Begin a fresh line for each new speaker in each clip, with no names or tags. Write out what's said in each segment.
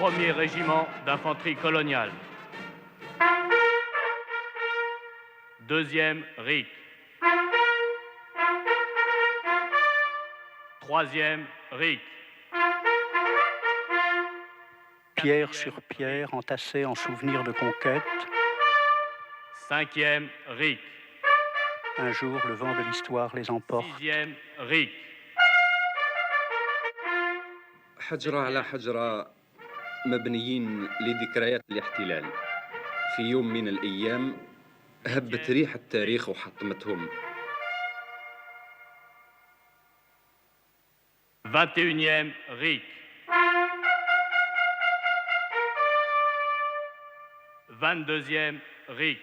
1er régiment d'infanterie coloniale. 2e RIC. 3e RIC.
Pierre sur pierre entassée en souvenir de conquête.
5e RIC.
Un jour, le vent de l'histoire les emporte.
6e RIC.
حجرة على حجرة مبنيين لذكريات الاحتلال. في يوم من الأيام هبت ريح التاريخ وحطمتهم.
21e RIC. 22e RIC.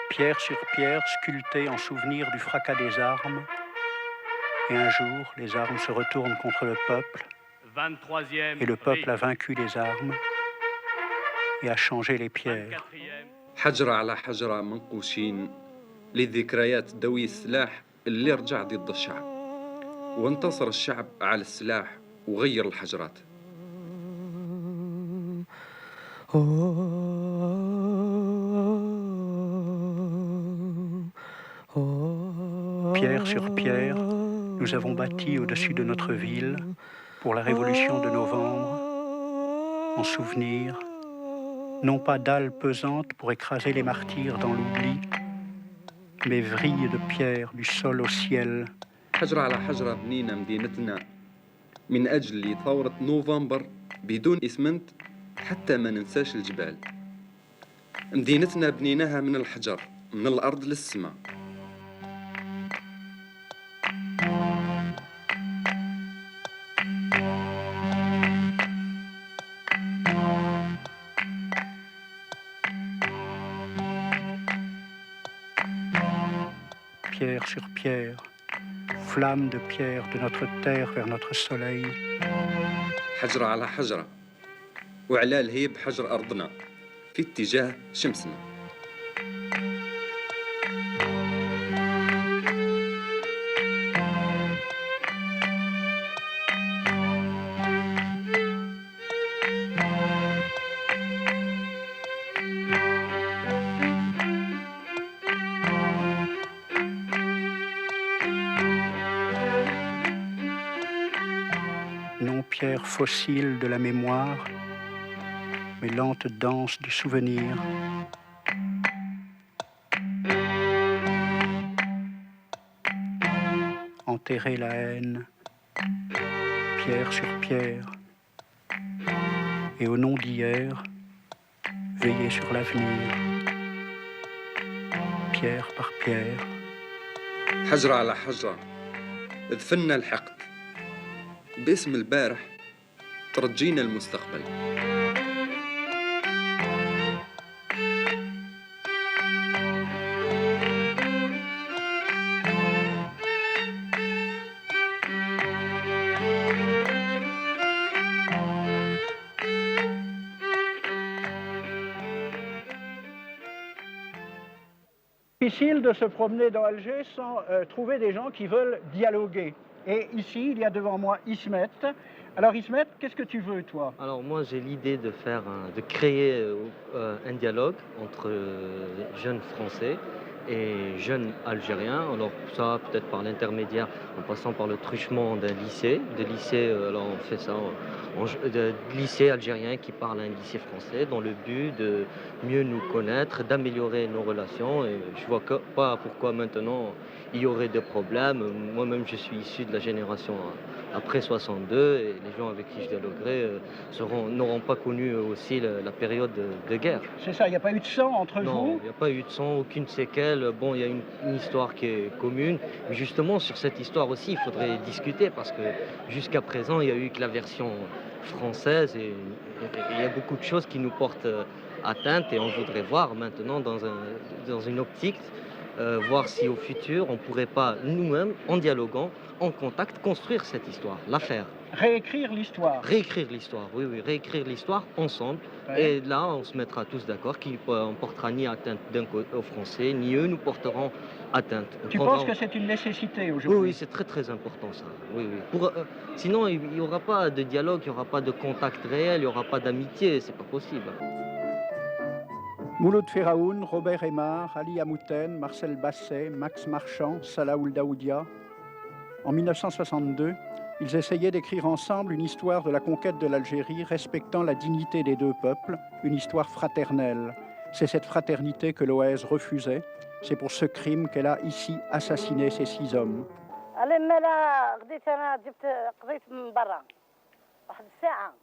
Pierre sur pierre sculptée en souvenir du fracas des armes. Et un jour, les armes se retournent contre le peuple.
23e
et le peuple a vaincu les armes et a changé les pierres.
حجرة على حجرة منقوشين للذكريات دوي السلاح اللي رجع ضد الشعب وانتصر الشعب على السلاح وغير الحجرات.
Pierre sur pierre, nous avons bâti au-dessus de notre ville pour la révolution de novembre, en souvenir, non pas dalles pesantes pour écraser les martyrs dans l'oubli, mais vrilles de pierre du sol au ciel.
حجرة على حجرة بنينا مدينتنا من أجل ثورة نوفمبر بدون إسمنت حتى ما ننساش الجبال. مدينتنا بنيناها من الحجر من الأرض للسماء.
Pierre sur pierre, flamme de pierre de notre terre vers notre soleil.
حجرة على حجرة وعلى الهيب حجر أرضنا في اتجاه شمسنا.
Pierre fossile de la mémoire, mais lente danse du souvenir. Enterrer la haine, pierre sur pierre, et au nom d'hier, veiller sur l'avenir, pierre par pierre.
حجرة على حجرة دفنا الحقد باسم البارح ترجينا المستقبل.
Difficile de se promener dans Alger sans trouver des gens qui veulent dialoguer. Et ici, il y a devant moi Ismet. Alors Ismet, qu'est-ce que tu veux, toi?
Alors moi, j'ai l'idée de créer un dialogue entre jeunes Français et jeunes Algériens. Alors ça, peut-être par l'intermédiaire, en passant par le truchement d'un lycée. Alors on fait ça de lycée algérien qui parle à un lycée français dans le but de mieux nous connaître, d'améliorer nos relations. Et je vois pas pourquoi maintenant il y aurait des problèmes. Moi-même, je suis issu de la génération après 62 et les gens avec qui je dialoguerai n'auront pas connu aussi la période de guerre.
C'est ça, il n'y a pas eu de sang entre vous?
Non, il n'y a pas eu de sang, aucune séquelle. Bon, il y a une histoire qui est commune. Mais justement, sur cette histoire aussi, il faudrait discuter parce que jusqu'à présent, il n'y a eu que la version française et il y a beaucoup de choses qui nous portent atteinte et on voudrait voir maintenant dans une optique voir si au futur on ne pourrait pas nous-mêmes, en dialoguant, en contact, construire cette histoire, la faire.
Réécrire l'histoire.
Réécrire l'histoire, oui, réécrire l'histoire ensemble. Ouais. Et là, on se mettra tous d'accord qu'on ne portera ni atteinte aux Français, ni eux nous porteront atteinte.
Tu penses que c'est une nécessité
Oui,
aujourd'hui?
oui, c'est très très important ça. Oui, oui. Sinon, il n'y aura pas de dialogue, il n'y aura pas de contact réel, il n'y aura pas d'amitié, c'est pas possible.
Mouloud Feraoun, Robert Aymar, Ali Hamouten, Marcel Basset, Max Marchand, Salah Ould Daoudia. En 1962, ils essayaient d'écrire ensemble une histoire de la conquête de l'Algérie respectant la dignité des deux peuples, une histoire fraternelle. C'est cette fraternité que l'OAS refusait. C'est pour ce crime qu'elle a ici assassiné ces 6 hommes.
لما لا غديت انا قضيت من برا واحد الساعه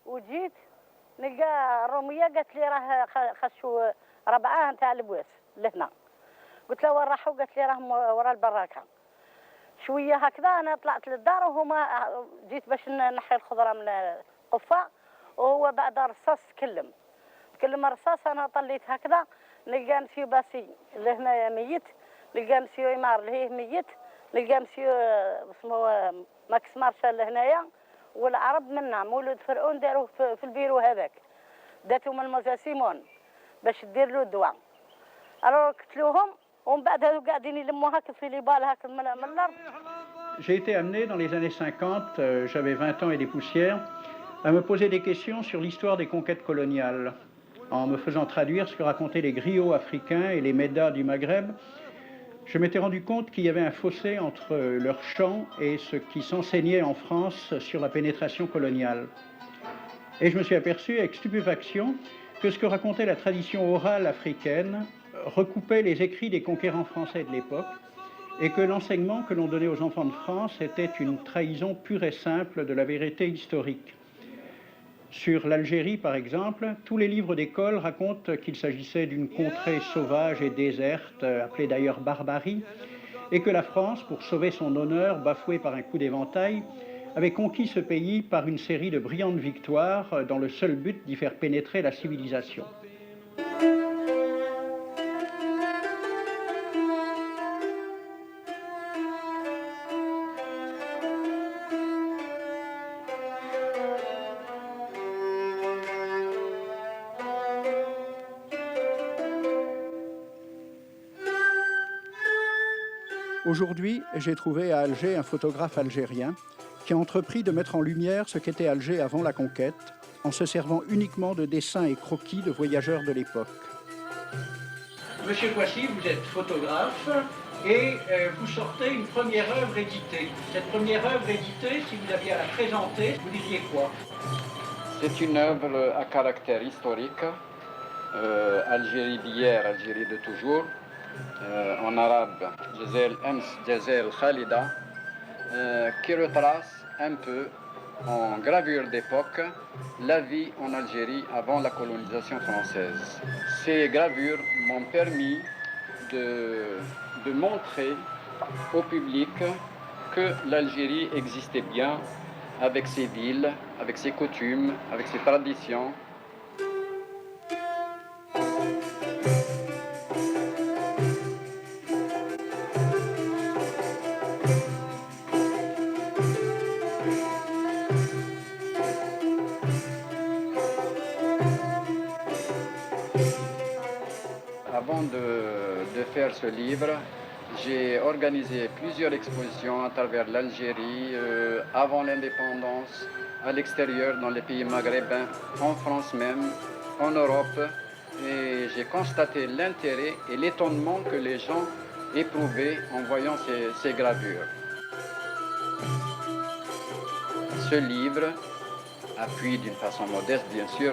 وجيت نلقى الروميه قالت لي راه خشوا 4 نتاع البواس لهنا قلت لها وين راحوا قالت لي راهم ورا البراكه شويه هكذا انا طلعت للدار وهما جيت باش نحي الخضره من القفه وهو بعد رصاص تكلم الرصاص انا طليت هكذا نلقى مسيو باسي لهنا ميت نلقى مسيو عمار لهيه ميت نلقى مسيو اسمه ماكس مارشال لهنايا والعرب منا مولود فرعون داروه في البيرو هذاك داتهم الموزا سيمون باش دير له الدواء الو قتلوهم ومن بعد هذو قاعدين يلموا هكا في ليبال هكا من الارض.
J'ai été amené dans les années 50, j'avais 20 ans et des poussières, à me poser des questions sur l'histoire des conquêtes coloniales. En me faisant traduire ce que racontaient les griots africains et les médas du Maghreb, je m'étais rendu compte qu'il y avait un fossé entre leur chant et ce qui s'enseignait en France sur la pénétration coloniale. Et je me suis aperçu avec stupéfaction que ce que racontait la tradition orale africaine recoupait les écrits des conquérants français de l'époque et que l'enseignement que l'on donnait aux enfants de France était une trahison pure et simple de la vérité historique. Sur l'Algérie, par exemple, tous les livres d'école racontent qu'il s'agissait d'une contrée sauvage et déserte, appelée d'ailleurs barbarie, et que la France, pour sauver son honneur, bafoué par un coup d'éventail, avait conquis ce pays par une série de brillantes victoires dans le seul but d'y faire pénétrer la civilisation. Aujourd'hui, j'ai trouvé à Alger un photographe algérien qui a entrepris de mettre en lumière ce qu'était Alger avant la conquête, en se servant uniquement de dessins et croquis de voyageurs de l'époque. Monsieur Kouassi, vous êtes photographe et vous sortez une première œuvre éditée. Cette première œuvre éditée, si vous aviez à la présenter, vous diriez quoi?
C'est une œuvre à caractère historique, Algérie d'hier, Algérie de toujours. En arabe, Jazair Ems, Jazair Khalida, qui retrace un peu, en gravure d'époque, la vie en Algérie avant la colonisation française. Ces gravures m'ont permis de montrer au public que l'Algérie existait bien, avec ses villes, avec ses coutumes, avec ses traditions. Avant de faire ce livre, j'ai organisé plusieurs expositions à travers l'Algérie, avant l'indépendance, à l'extérieur, dans les pays maghrébins, en France même, en Europe. Et j'ai constaté l'intérêt et l'étonnement que les gens éprouvaient en voyant ces gravures. Ce livre appuie d'une façon modeste, bien sûr,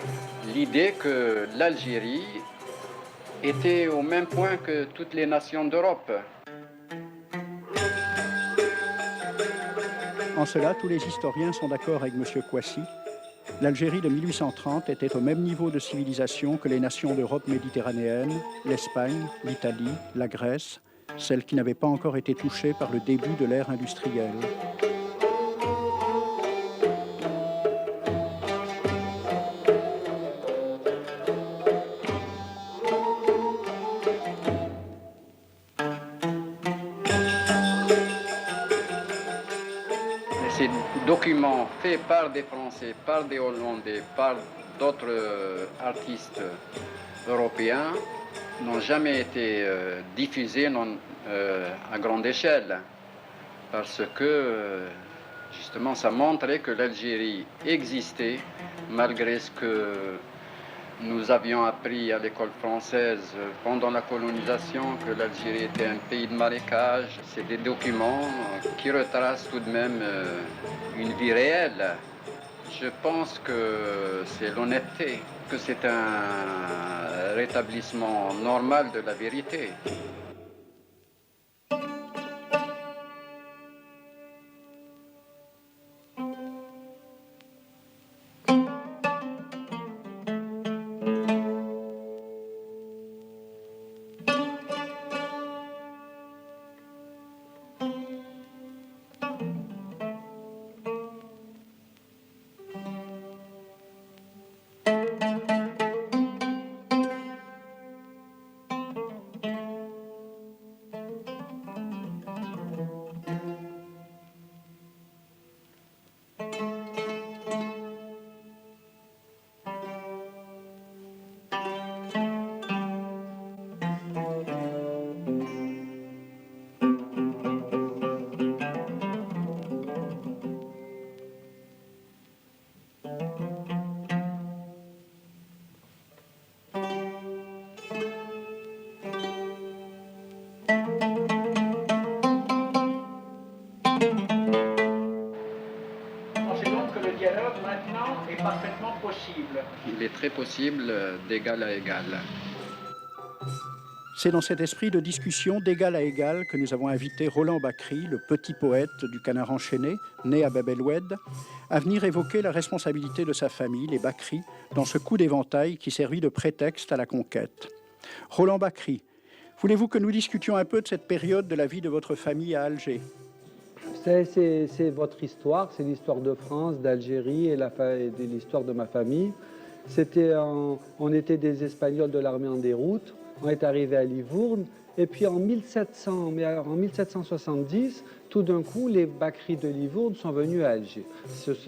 l'idée que l'Algérie était au même point que toutes les nations d'Europe.
En cela, tous les historiens sont d'accord avec M. Kouassi. L'Algérie de 1830 était au même niveau de civilisation que les nations d'Europe méditerranéenne, l'Espagne, l'Italie, la Grèce, celles qui n'avaient pas encore été touchées par le début de l'ère industrielle.
Ces documents faits par des Français, par des Hollandais, par d'autres artistes européens n'ont jamais été diffusés,
à grande échelle, parce que justement ça montrait que l'Algérie existait malgré ce que nous avions appris à l'école française pendant la colonisation, que l'Algérie était un pays de marécage. C'est des documents qui retracent tout de même une vie réelle. Je pense que c'est l'honnêteté, que c'est un rétablissement normal de la vérité.
Parfaitement possible.
Il est très possible d'égal à égal.
C'est dans cet esprit de discussion d'égal à égal que nous avons invité Roland Bakri, le petit poète du Canard enchaîné, né à Bab el-Oued, à venir évoquer la responsabilité de sa famille, les Bakri, dans ce coup d'éventail qui servit de prétexte à la conquête. Roland Bakri, voulez-vous que nous discutions un peu de cette période de la vie de votre famille à Alger ?
C'est votre histoire, c'est l'histoire de France, d'Algérie et l'histoire de ma famille. On était des Espagnols de l'armée en déroute, on est arrivé à Livourne, et puis en 1770, tout d'un coup, les Bakri de Livourne sont venus à Alger.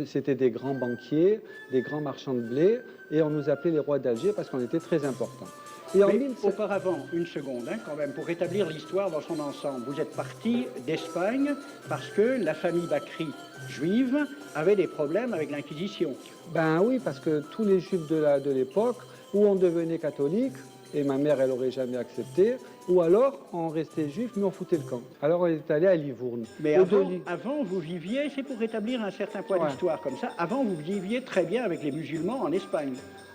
C'était des grands banquiers, des grands marchands de blé, et on nous appelait les rois d'Alger parce qu'on était très importants.
Mais auparavant, une seconde, quand même, pour rétablir l'histoire dans son ensemble. Vous êtes parti d'Espagne parce que la famille Bakri juive avait des problèmes avec l'Inquisition.
Ben oui, parce que tous les juifs de l'époque, ou on devenait catholique, et ma mère, elle n'aurait jamais accepté, ou alors on restait juif, mais on foutait le camp. Alors on est allé à Livourne.
Mais avant, vous viviez, c'est pour rétablir un certain point d'histoire comme ça, avant vous viviez très bien avec les musulmans en Espagne.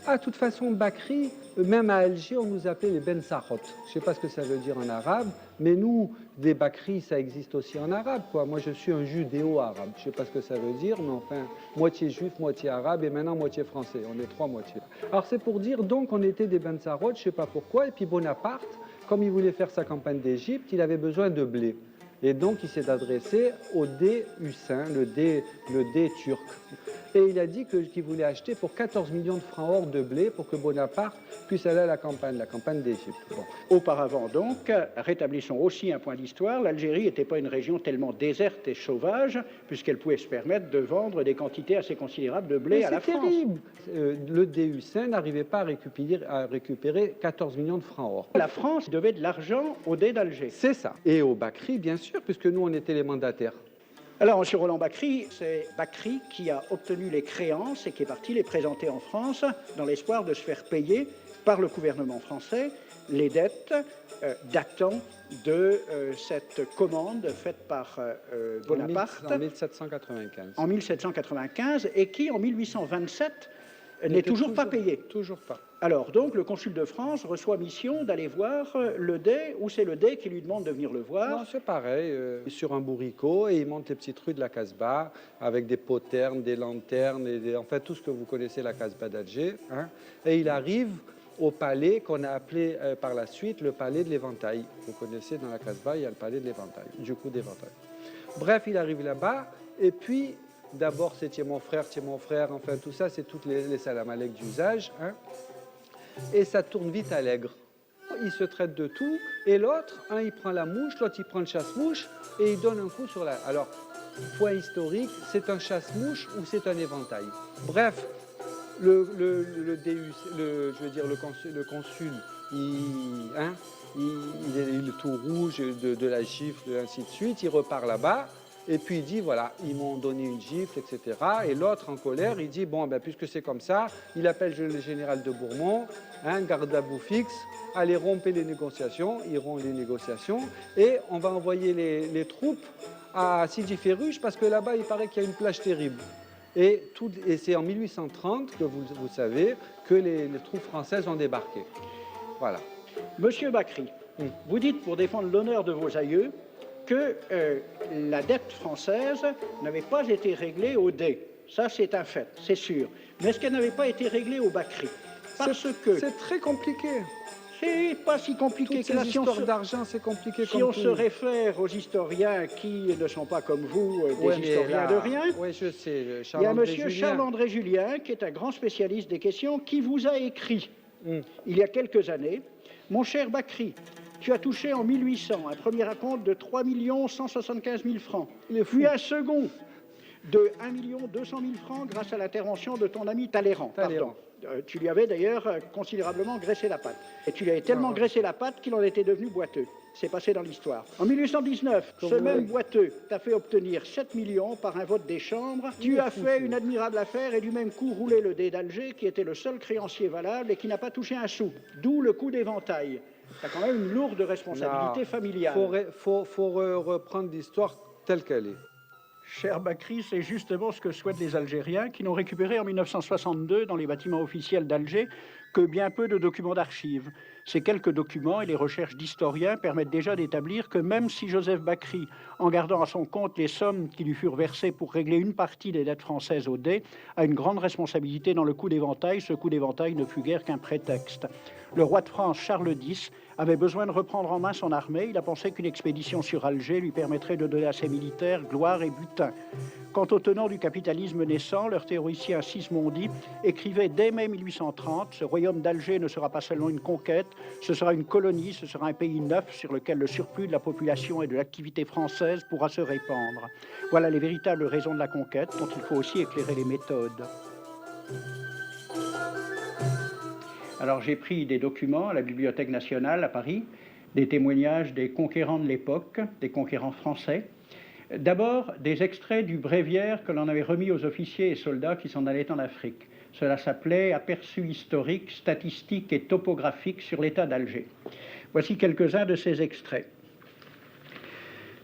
Ah, de toute façon, Bakri, même à Alger, on nous appelait les Ben Sarot. Je ne sais pas ce que ça veut dire en arabe, mais nous, des Bakri, ça existe aussi en arabe, quoi. Moi, je suis un judéo-arabe. Je ne sais pas ce que ça veut dire, mais enfin, moitié juif, moitié arabe, et maintenant moitié français. On est trois moitiés. Alors, c'est pour dire, donc, on était des Ben Sarot, je ne sais pas pourquoi, et puis Bonaparte, comme il voulait faire sa campagne d'Égypte, il avait besoin de blé. Et donc, il s'est adressé au dé Hussein, le dé turc. Et il a dit qu'il voulait acheter pour 14 millions de francs or de blé pour que Bonaparte puisse aller à la campagne d'Égypte.
Bon. Auparavant donc, rétablissons aussi un point d'histoire, l'Algérie n'était pas une région tellement déserte et sauvage, puisqu'elle pouvait se permettre de vendre des quantités assez considérables de blé à la France.
C'est terrible. Le dé Hussein n'arrivait pas à récupérer 14 millions de francs or.
La France devait de l'argent au dé d'Alger.
C'est ça. Et au Bakri, bien sûr, puisque nous, on était les mandataires.
Alors, M. Roland Bakri, c'est Bakri qui a obtenu les créances et qui est parti les présenter en France dans l'espoir de se faire payer par le gouvernement français les dettes datant de cette commande faite par Bonaparte
en 1795.
En 1795 et qui, en 1827, n'est toujours pas payée.
Toujours pas.
Alors, donc, le consul de France reçoit mission d'aller voir le dé, ou c'est le dé qui lui demande de venir le voir?
Non, c'est pareil, sur un bourricot, et il monte les petites rues de la Casbah, avec des poternes, des lanternes, en fait, tout ce que vous connaissez, la Casbah d'Alger. Hein, et il arrive au palais qu'on a appelé par la suite le palais de l'Éventail. Vous connaissez, dans la Casbah, il y a le palais de l'Éventail, du coup d'Éventail. Bref, il arrive là-bas, et puis, d'abord, c'est tiens mon frère, enfin, tout ça, c'est toutes les salam alek d'usage, hein. Et ça tourne vite à l'aigre. Ils se traitent de tout, et l'autre, un il prend la mouche, l'autre il prend le chasse-mouche, et il donne un coup sur la... Alors, point historique, c'est un chasse-mouche ou c'est un éventail? Bref, le consul il est tout rouge de la gifle, et ainsi de suite. Il repart là-bas. Et puis il dit, voilà, ils m'ont donné une gifle, etc. Et l'autre, en colère, il dit, bon, ben, puisque c'est comme ça, il appelle le général de Bourmont, garde à bout fixe, allez romper les négociations, ils rompent les négociations, et on va envoyer les troupes à Sidi Ferruche, parce que là-bas, il paraît qu'il y a une plage terrible. Et c'est en 1830 que vous savez que les troupes françaises ont débarqué. Voilà.
Monsieur Bakri, vous dites, pour défendre l'honneur de vos aïeux, que la dette française n'avait pas été réglée au dé. Ça, c'est un fait, c'est sûr. Mais est-ce qu'elle n'avait pas été réglée au Bakri? Parce que...
C'est très compliqué.
C'est pas si compliqué
que
la
histoire d'argent, c'est compliqué.
Si on se réfère aux historiens qui ne sont pas comme vous, des historiens de rien,
oui, je sais.
Il y a monsieur Charles-André Julien, qui est un grand spécialiste des questions, qui vous a écrit, il y a quelques années, « Mon cher Bakri, tu as touché en 1800 un premier acompte de 3 175 000 francs, puis un second de 1 200 000 francs grâce à l'intervention de ton ami Talleyrand. Pardon. Tu lui avais d'ailleurs considérablement graissé la patte. Et tu lui avais tellement graissé la patte qu'il en était devenu boiteux. C'est passé dans l'histoire. En 1819, ce même boiteux t'a fait obtenir 7 millions par un vote des chambres. Tu as fait une admirable affaire et du même coup roulé le dé d'Alger, qui était le seul créancier valable et qui n'a pas touché un sou. D'où le coup d'éventail. Tu as quand même une lourde responsabilité familiale.
Il faut reprendre l'histoire telle qu'elle est.
Cher Bakri, c'est justement ce que souhaitent les Algériens qui n'ont récupéré en 1962 dans les bâtiments officiels d'Alger que bien peu de documents d'archives. Ces quelques documents et les recherches d'historiens permettent déjà d'établir que même si Joseph Bakri, en gardant à son compte les sommes qui lui furent versées pour régler une partie des dettes françaises au dé, a une grande responsabilité dans le coup d'éventail, ce coup d'éventail ne fut guère qu'un prétexte. Le roi de France, Charles X, avait besoin de reprendre en main son armée. Il a pensé qu'une expédition sur Alger lui permettrait de donner à ses militaires gloire et butin. Quant aux tenants du capitalisme naissant, leur théoricien Sismondi écrivait dès mai 1830 « Ce royaume d'Alger ne sera pas seulement une conquête, ce sera une colonie, ce sera un pays neuf sur lequel le surplus de la population et de l'activité française pourra se répandre. » Voilà les véritables raisons de la conquête dont il faut aussi éclairer les méthodes. Alors j'ai pris des documents à la Bibliothèque nationale à Paris, des témoignages des conquérants de l'époque, des conquérants français. D'abord, des extraits du bréviaire que l'on avait remis aux officiers et soldats qui s'en allaient en Afrique. Cela s'appelait « Aperçu historique, statistique et topographique sur l'état d'Alger ». Voici quelques-uns de ces extraits.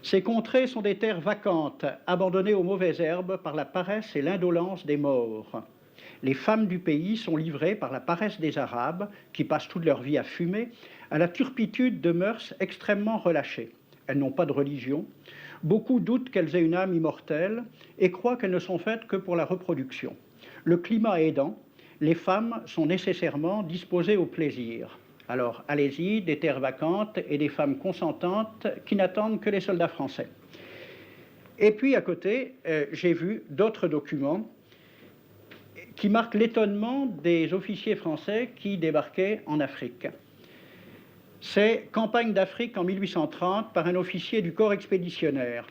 Ces contrées sont des terres vacantes, abandonnées aux mauvaises herbes par la paresse et l'indolence des morts. Les femmes du pays sont livrées par la paresse des Arabes, qui passent toute leur vie à fumer, à la turpitude de mœurs extrêmement relâchées. Elles n'ont pas de religion. Beaucoup doutent qu'elles aient une âme immortelle et croient qu'elles ne sont faites que pour la reproduction. Le climat aidant, les femmes sont nécessairement disposées au plaisir. Alors, allez-y, des terres vacantes et des femmes consentantes qui n'attendent que les soldats français. Et puis, à côté, j'ai vu d'autres documents qui marquent l'étonnement des officiers français qui débarquaient en Afrique. C'est Campagne d'Afrique en 1830 par un officier du corps expéditionnaire.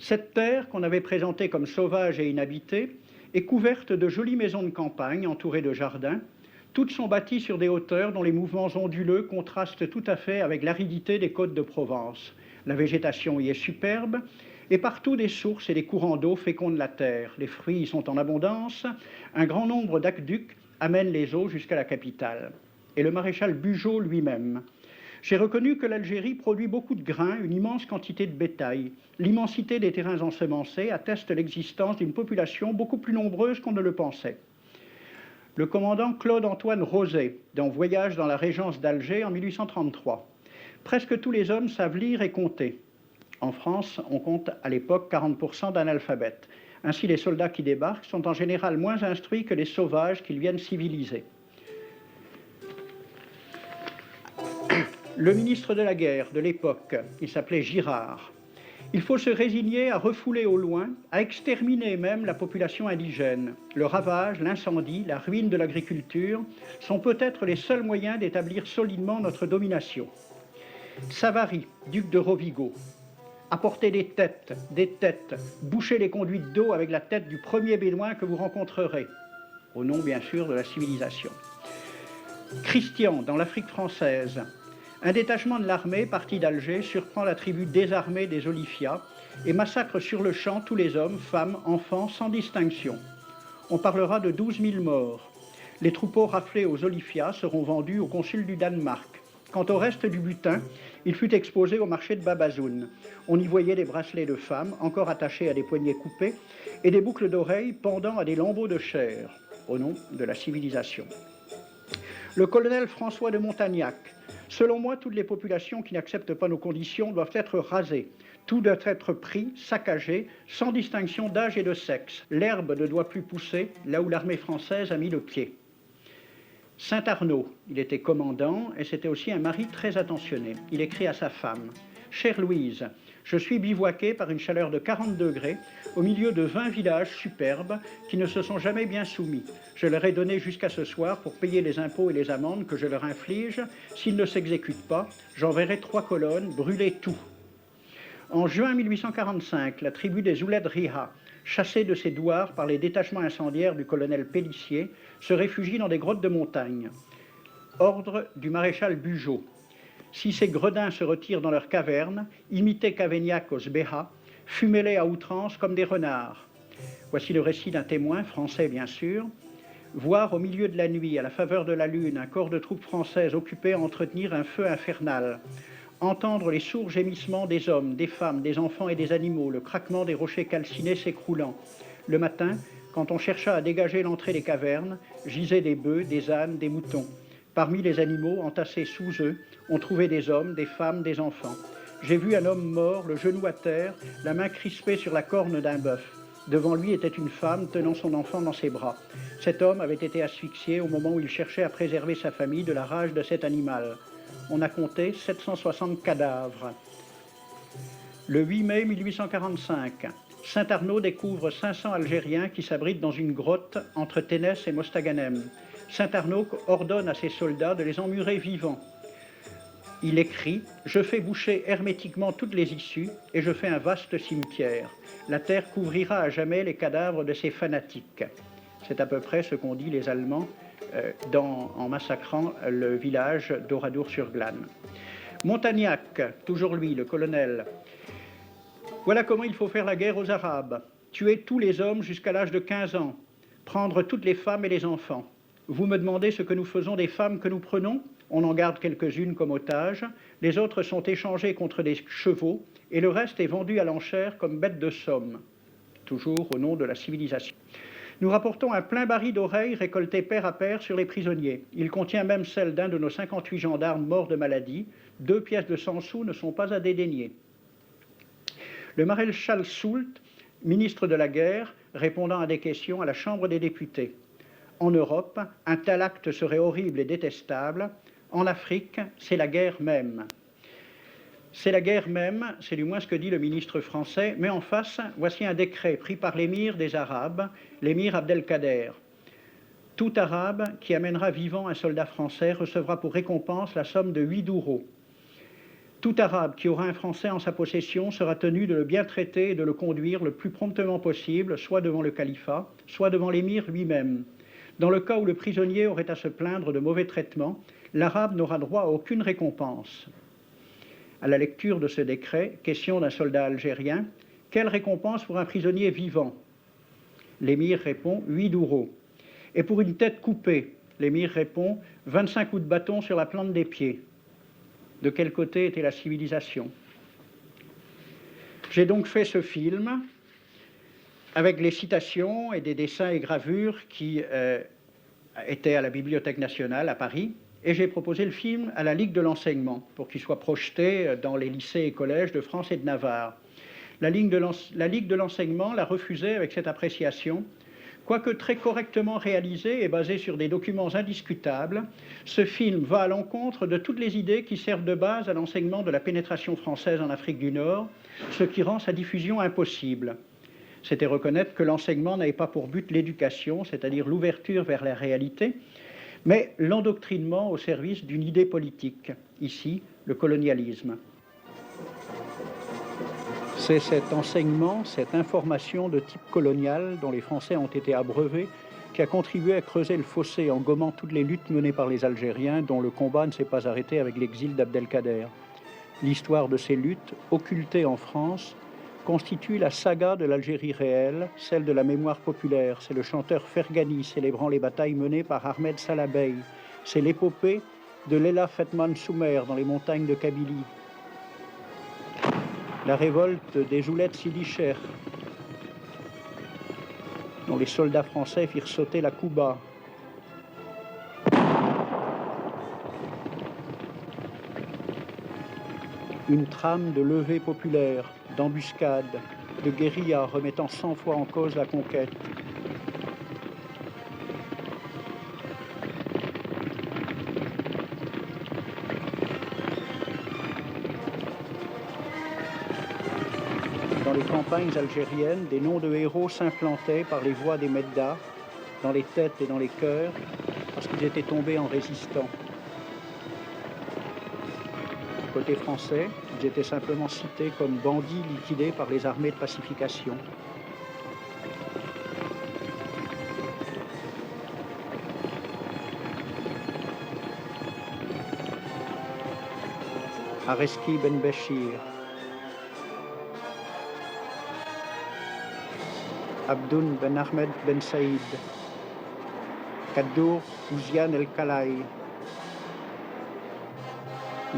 Cette terre, qu'on avait présentée comme sauvage et inhabitée, est couverte de jolies maisons de campagne entourées de jardins. Toutes sont bâties sur des hauteurs dont les mouvements onduleux contrastent tout à fait avec l'aridité des côtes de Provence. La végétation y est superbe, et partout des sources et des courants d'eau fécondent la terre. Les fruits y sont en abondance. Un grand nombre d'aqueducs amènent les eaux jusqu'à la capitale. Et le maréchal Bugeaud lui-même. J'ai reconnu que l'Algérie produit beaucoup de grains, une immense quantité de bétail. L'immensité des terrains ensemencés atteste l'existence d'une population beaucoup plus nombreuse qu'on ne le pensait. Le commandant Claude-Antoine Roset, dans Voyage dans la régence d'Alger en 1833. Presque tous les hommes savent lire et compter. En France, on compte à l'époque 40% d'analphabètes. Ainsi, les soldats qui débarquent sont en général moins instruits que les sauvages qu'ils viennent civiliser. Le ministre de la guerre de l'époque, il s'appelait Girard. Il faut se résigner à refouler au loin, à exterminer même la population indigène. Le ravage, l'incendie, la ruine de l'agriculture sont peut-être les seuls moyens d'établir solidement notre domination. Savary, duc de Rovigo. Apportez des têtes, bouchez les conduites d'eau avec la tête du premier bédouin que vous rencontrerez, au nom bien sûr de la civilisation. Christian, dans l'Afrique française. Un détachement de l'armée, parti d'Alger, surprend la tribu désarmée des Olifia et massacre sur le champ tous les hommes, femmes, enfants, sans distinction. On parlera de 12 000 morts. Les troupeaux raflés aux Olifia seront vendus au consul du Danemark. Quant au reste du butin, il fut exposé au marché de Babazoun. On y voyait des bracelets de femmes, encore attachés à des poignets coupés, et des boucles d'oreilles pendant à des lambeaux de chair, au nom de la civilisation. Le colonel François de Montagnac. Selon moi, toutes les populations qui n'acceptent pas nos conditions doivent être rasées. Tout doit être pris, saccagé, sans distinction d'âge et de sexe. L'herbe ne doit plus pousser là où l'armée française a mis le pied. Saint-Arnaud, il était commandant et c'était aussi un mari très attentionné. Il écrit à sa femme « Chère Louise, je suis bivouaqué par une chaleur de 40 degrés au milieu de 20 villages superbes qui ne se sont jamais bien soumis. Je leur ai donné jusqu'à ce soir pour payer les impôts et les amendes que je leur inflige. S'ils ne s'exécutent pas, j'enverrai 3 colonnes brûler tout. » En juin 1845, la tribu des Ouled Riha, chassée de ses douars par les détachements incendiaires du colonel Pélissier, se réfugie dans des grottes de montagne. Ordre du maréchal Bugeaud. Si ces gredins se retirent dans leurs cavernes, imitez Cavaignac aux Béha, fumez-les à outrance comme des renards. Voici le récit d'un témoin, français bien sûr. Voir au milieu de la nuit, à la faveur de la lune, un corps de troupes françaises occupé à entretenir un feu infernal. Entendre les sourds gémissements des hommes, des femmes, des enfants et des animaux, le craquement des rochers calcinés s'écroulant. Le matin, quand on chercha à dégager l'entrée des cavernes, gisaient des bœufs, des ânes, des moutons. Parmi les animaux, entassés sous eux, on trouvait des hommes, des femmes, des enfants. J'ai vu un homme mort, le genou à terre, la main crispée sur la corne d'un bœuf. Devant lui était une femme tenant son enfant dans ses bras. Cet homme avait été asphyxié au moment où il cherchait à préserver sa famille de la rage de cet animal. On a compté 760 cadavres. Le 8 mai 1845, Saint-Arnaud découvre 500 Algériens qui s'abritent dans une grotte entre Ténès et Mostaganem. Saint-Arnaud ordonne à ses soldats de les emmurer vivants. Il écrit « Je fais boucher hermétiquement toutes les issues et je fais un vaste cimetière. La terre couvrira à jamais les cadavres de ces fanatiques. » C'est à peu près ce qu'ont dit les Allemands en massacrant le village d'Oradour-sur-Glane. Montagnac, toujours lui, le colonel. Voilà comment il faut faire la guerre aux Arabes. Tuer tous les hommes jusqu'à l'âge de 15 ans. Prendre toutes les femmes et les enfants. Vous me demandez ce que nous faisons des femmes que nous prenons? On en garde quelques-unes comme otages. Les autres sont échangées contre des chevaux et le reste est vendu à l'enchère comme bête de somme. Toujours au nom de la civilisation. Nous rapportons un plein baril d'oreilles récolté pair à pair sur les prisonniers. Il contient même celle d'un de nos 58 gendarmes morts de maladie. 2 pièces de 100 sous ne sont pas à dédaigner. Le maréchal Soult, ministre de la guerre, répondant à des questions à la Chambre des députés. En Europe, un tel acte serait horrible et détestable. En Afrique, c'est la guerre même. C'est la guerre même, c'est du moins ce que dit le ministre français, mais en face, voici un décret pris par l'émir des Arabes, l'émir Abdelkader. Tout Arabe qui amènera vivant un soldat français recevra pour récompense la somme de 8 douros. Tout Arabe qui aura un Français en sa possession sera tenu de le bien traiter et de le conduire le plus promptement possible, soit devant le califat, soit devant l'émir lui-même. Dans le cas où le prisonnier aurait à se plaindre de mauvais traitements, l'Arabe n'aura droit à aucune récompense. À la lecture de ce décret, question d'un soldat algérien, quelle récompense pour un prisonnier vivant? L'émir répond 8 douros. Et pour une tête coupée, l'émir répond 25 coups de bâton sur la plante des pieds. De quel côté était la civilisation? J'ai donc fait ce film avec les citations et des dessins et gravures qui étaient à la Bibliothèque nationale à Paris. Et j'ai proposé le film à la Ligue de l'enseignement pour qu'il soit projeté dans les lycées et collèges de France et de Navarre. La Ligue de l'enseignement l'a refusé avec cette appréciation. Quoique très correctement réalisé et basé sur des documents indiscutables, ce film va à l'encontre de toutes les idées qui servent de base à l'enseignement de la pénétration française en Afrique du Nord, ce qui rend sa diffusion impossible. C'était reconnaître que l'enseignement n'avait pas pour but l'éducation, c'est-à-dire l'ouverture vers la réalité, mais l'endoctrinement au service d'une idée politique, ici le colonialisme. C'est cet enseignement, cette information de type colonial dont les Français ont été abreuvés qui a contribué à creuser le fossé en gommant toutes les luttes menées par les Algériens, dont le combat ne s'est pas arrêté avec l'exil d'Abdelkader. L'histoire de ces luttes, occultées en France, constitue la saga de l'Algérie réelle, celle de la mémoire populaire. C'est le chanteur Fergani célébrant les batailles menées par Ahmed Salah Bey. C'est l'épopée de Leila Fetman Soumer dans les montagnes de Kabylie. La révolte des Oulettes Sidi Cher, dont les soldats français firent sauter la Kouba. Une trame de levée populaire, d'embuscade, de guérilla remettant 100 fois en cause la conquête. Dans les campagnes algériennes, des noms de héros s'implantaient par les voix des meddas, dans les têtes et dans les cœurs, parce qu'ils étaient tombés en résistant. Côté français, ils étaient simplement cités comme bandits liquidés par les armées de pacification. Areski Ben Béchir, Abdoun Ben Ahmed Ben Saïd, Kaddour Ouziane El Kalaï,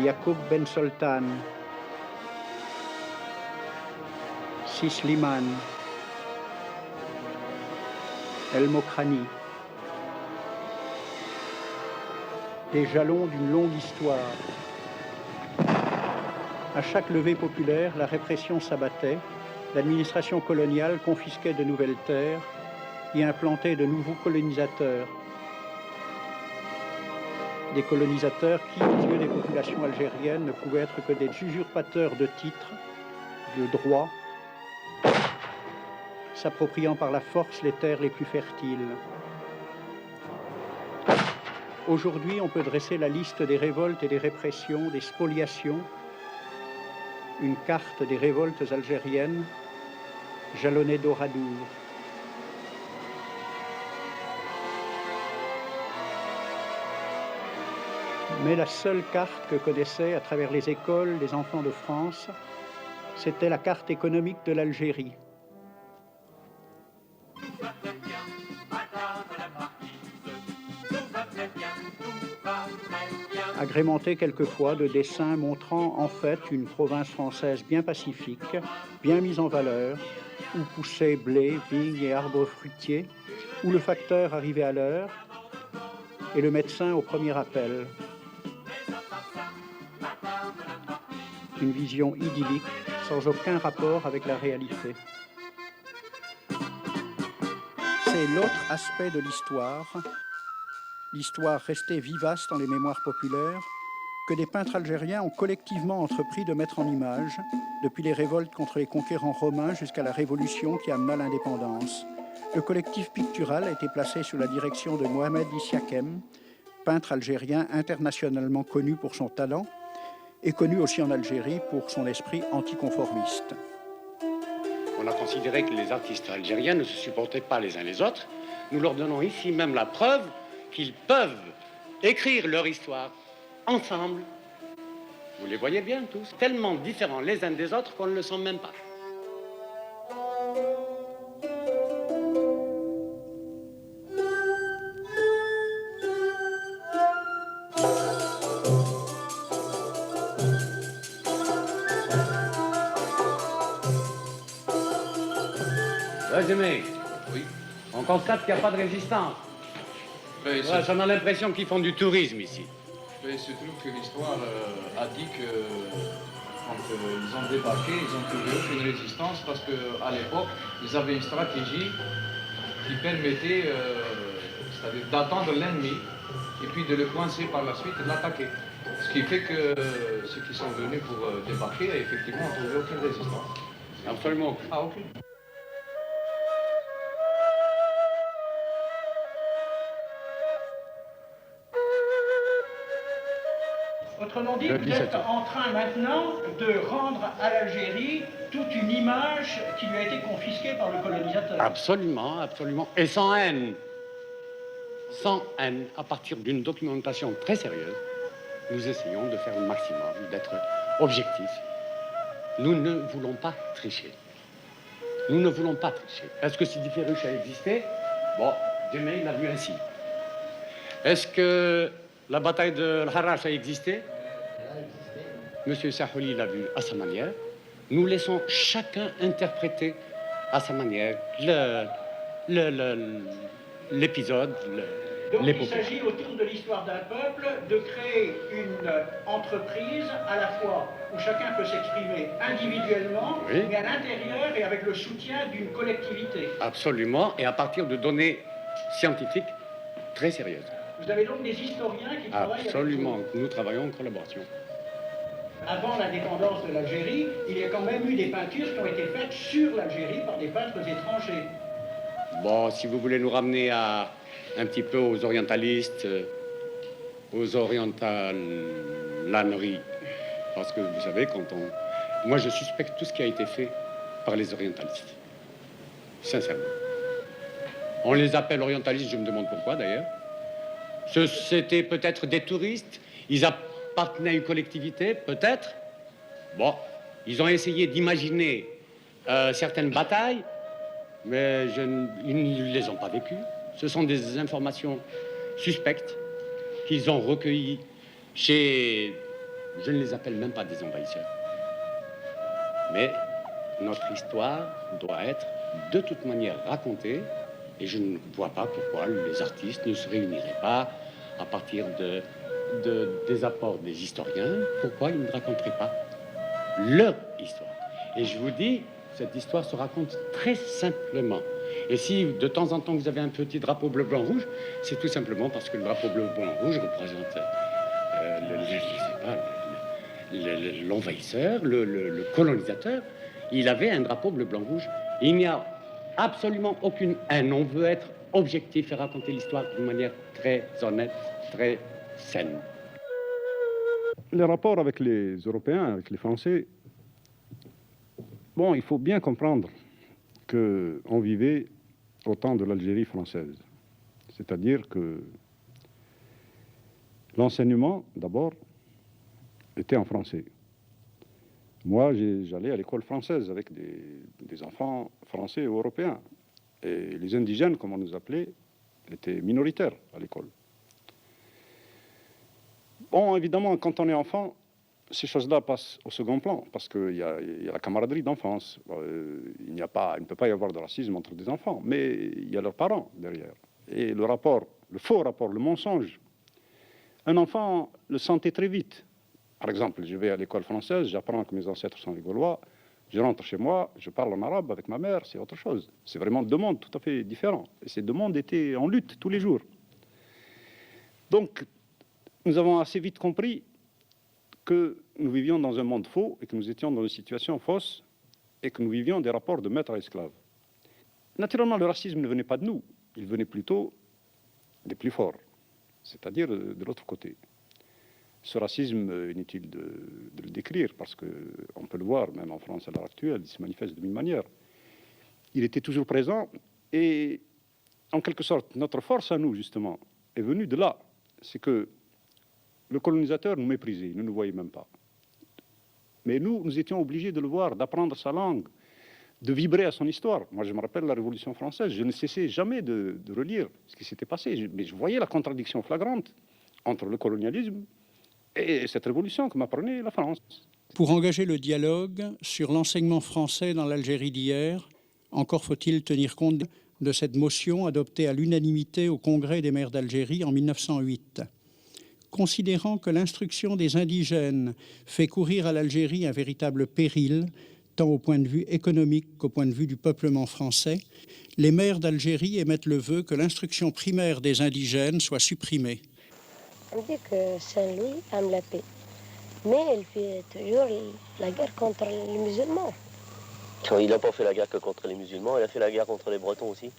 Yacoub Ben Soltan, Sisliman, El Mokrani. Des jalons d'une longue histoire. À chaque levée populaire, la répression s'abattait, l'administration coloniale confisquait de nouvelles terres et implantait de nouveaux colonisateurs. Des colonisateurs qui, aux yeux des populations algériennes, ne pouvaient être que des usurpateurs de titres, de droits, s'appropriant par la force les terres les plus fertiles. Aujourd'hui, on peut dresser la liste des révoltes et des répressions, des spoliations, une carte des révoltes algériennes, jalonnée d'oradours. Mais la seule carte que connaissaient à travers les écoles les enfants de France, c'était la carte économique de l'Algérie. Agrémentée quelquefois de dessins montrant en fait une province française bien pacifique, bien mise en valeur, où poussaient blé, vignes et arbres fruitiers, où le facteur arrivait à l'heure et le médecin au premier appel. Une vision idyllique, sans aucun rapport avec la réalité. C'est l'autre aspect de l'histoire restée vivace dans les mémoires populaires, que des peintres algériens ont collectivement entrepris de mettre en image, depuis les révoltes contre les conquérants romains jusqu'à la révolution qui amena l'indépendance. Le collectif pictural a été placé sous la direction de Mohamed Issiakem, peintre algérien internationalement connu pour son talent, et connu aussi en Algérie pour son esprit anticonformiste.
On a considéré que les artistes algériens ne se supportaient pas les uns les autres. Nous leur donnons ici même la preuve qu'ils peuvent écrire leur histoire ensemble. Vous les voyez bien tous, tellement différents les uns des autres qu'on ne le sent même pas. Résumé. Oui. On constate qu'il n'y a pas de résistance. Ouais, on a l'impression qu'ils font du tourisme ici.
Il se trouve que l'histoire a dit que quand ils ont débarqué, ils n'ont trouvé aucune résistance parce qu'à l'époque, ils avaient une stratégie qui permettait c'est-à-dire d'attendre l'ennemi et puis de le coincer par la suite et de l'attaquer. Ce qui fait que ceux qui sont venus pour débarquer, effectivement, n'ont trouvé aucune résistance.
Absolument aucune.
Ah, aucune.
Autrement dit, vous êtes en train maintenant de rendre à l'Algérie toute une image qui lui a été confisquée par le colonisateur.
Absolument, absolument. Et sans haine. sans haine, à partir d'une documentation très sérieuse, nous essayons de faire le maximum, d'être objectifs. Nous ne voulons pas tricher. Nous ne voulons pas tricher. Est-ce que Sidi Ferruch a existé? Bon, demain, il a vu ainsi. Est-ce que la bataille de l'Harrach a existé? Monsieur Sahouli l'a vu à sa manière. Nous laissons chacun interpréter à sa manière l'épisode,
Donc il
l'épopée.
s'agit autour de l'histoire d'un peuple de créer une entreprise à la fois où chacun peut s'exprimer individuellement,
Oui.
mais à l'intérieur et avec le soutien d'une collectivité.
Absolument, et à partir de données scientifiques très sérieuses.
Vous avez donc des historiens qui travaillent
Absolument,
avec vous.
nous travaillons en collaboration.
Avant l'indépendance de l'Algérie, il y a quand même eu des peintures qui ont été faites sur l'Algérie par des peintres étrangers.
Bon, si vous voulez nous ramener à un petit peu aux orientalistes, aux orientalaneries, parce que vous savez, moi, je suspecte tout ce qui a été fait par les orientalistes. Sincèrement. On les appelle orientalistes, je me demande pourquoi d'ailleurs. C'était peut-être des touristes, ils appartenaient à une collectivité, peut-être. Bon, ils ont essayé d'imaginer certaines batailles, mais ils ne les ont pas vécues. Ce sont des informations suspectes qu'ils ont recueillies chez... Je ne les appelle même pas des envahisseurs. Mais notre histoire doit être de toute manière racontée, et je ne vois pas pourquoi les artistes ne se réuniraient pas à partir des apports des historiens, pourquoi ils ne raconteraient pas leur histoire. Et je vous dis, cette histoire se raconte très simplement. Et si de temps en temps vous avez un petit drapeau bleu-blanc-rouge, c'est tout simplement parce que le drapeau bleu-blanc-rouge représente l'envahisseur, le colonisateur. Il avait un drapeau bleu-blanc-rouge. Il n'y a absolument aucune haine. On veut être objectif et raconter l'histoire d'une manière très honnête, très saine.
Les rapports avec les Européens, avec les Français, bon, il faut bien comprendre qu'on vivait au temps de l'Algérie française. C'est-à-dire que l'enseignement, d'abord, était en français. Moi, j'allais à l'école française avec des enfants français et européens. Et les indigènes, comme on nous appelait, étaient minoritaires à l'école. Bon, évidemment, quand on est enfant, ces choses-là passent au second plan, parce qu'il y a la camaraderie d'enfance. Il ne peut pas y avoir de racisme entre des enfants, mais il y a leurs parents derrière. Et le faux rapport, le mensonge, un enfant le sentait très vite. Par exemple, je vais à l'école française, j'apprends que mes ancêtres sont les Gaulois, je rentre chez moi, je parle en arabe avec ma mère, c'est autre chose. C'est vraiment deux mondes tout à fait différents. Et ces deux mondes étaient en lutte tous les jours. Donc, nous avons assez vite compris que nous vivions dans un monde faux et que nous étions dans une situation fausse et que nous vivions des rapports de maître à esclave. Naturellement, le racisme ne venait pas de nous, il venait plutôt des plus forts, c'est-à-dire de l'autre côté. Ce racisme, inutile de le décrire, parce qu'on peut le voir, même en France à l'heure actuelle, il se manifeste de mille manières. Il était toujours présent et, en quelque sorte, notre force à nous, justement, est venue de là. C'est que le colonisateur nous méprisait, il ne nous voyait même pas. Mais nous étions obligés de le voir, d'apprendre sa langue, de vibrer à son histoire. Moi, je me rappelle la Révolution française, je ne cessais jamais de relire ce qui s'était passé. Mais je voyais la contradiction flagrante entre le colonialisme et cette révolution que m'apprenait la France.
Pour engager le dialogue sur l'enseignement français dans l'Algérie d'hier, encore faut-il tenir compte de cette motion adoptée à l'unanimité au Congrès des maires d'Algérie en 1908. Considérant que l'instruction des indigènes fait courir à l'Algérie un véritable péril, tant au point de vue économique qu'au point de vue du peuplement français, les maires d'Algérie émettent le vœu que l'instruction primaire des indigènes soit supprimée.
On dit que Saint-Louis aime la paix, mais il fait toujours la guerre contre les musulmans.
Il n'a pas fait la guerre que contre les musulmans, il a fait la guerre contre les Bretons aussi.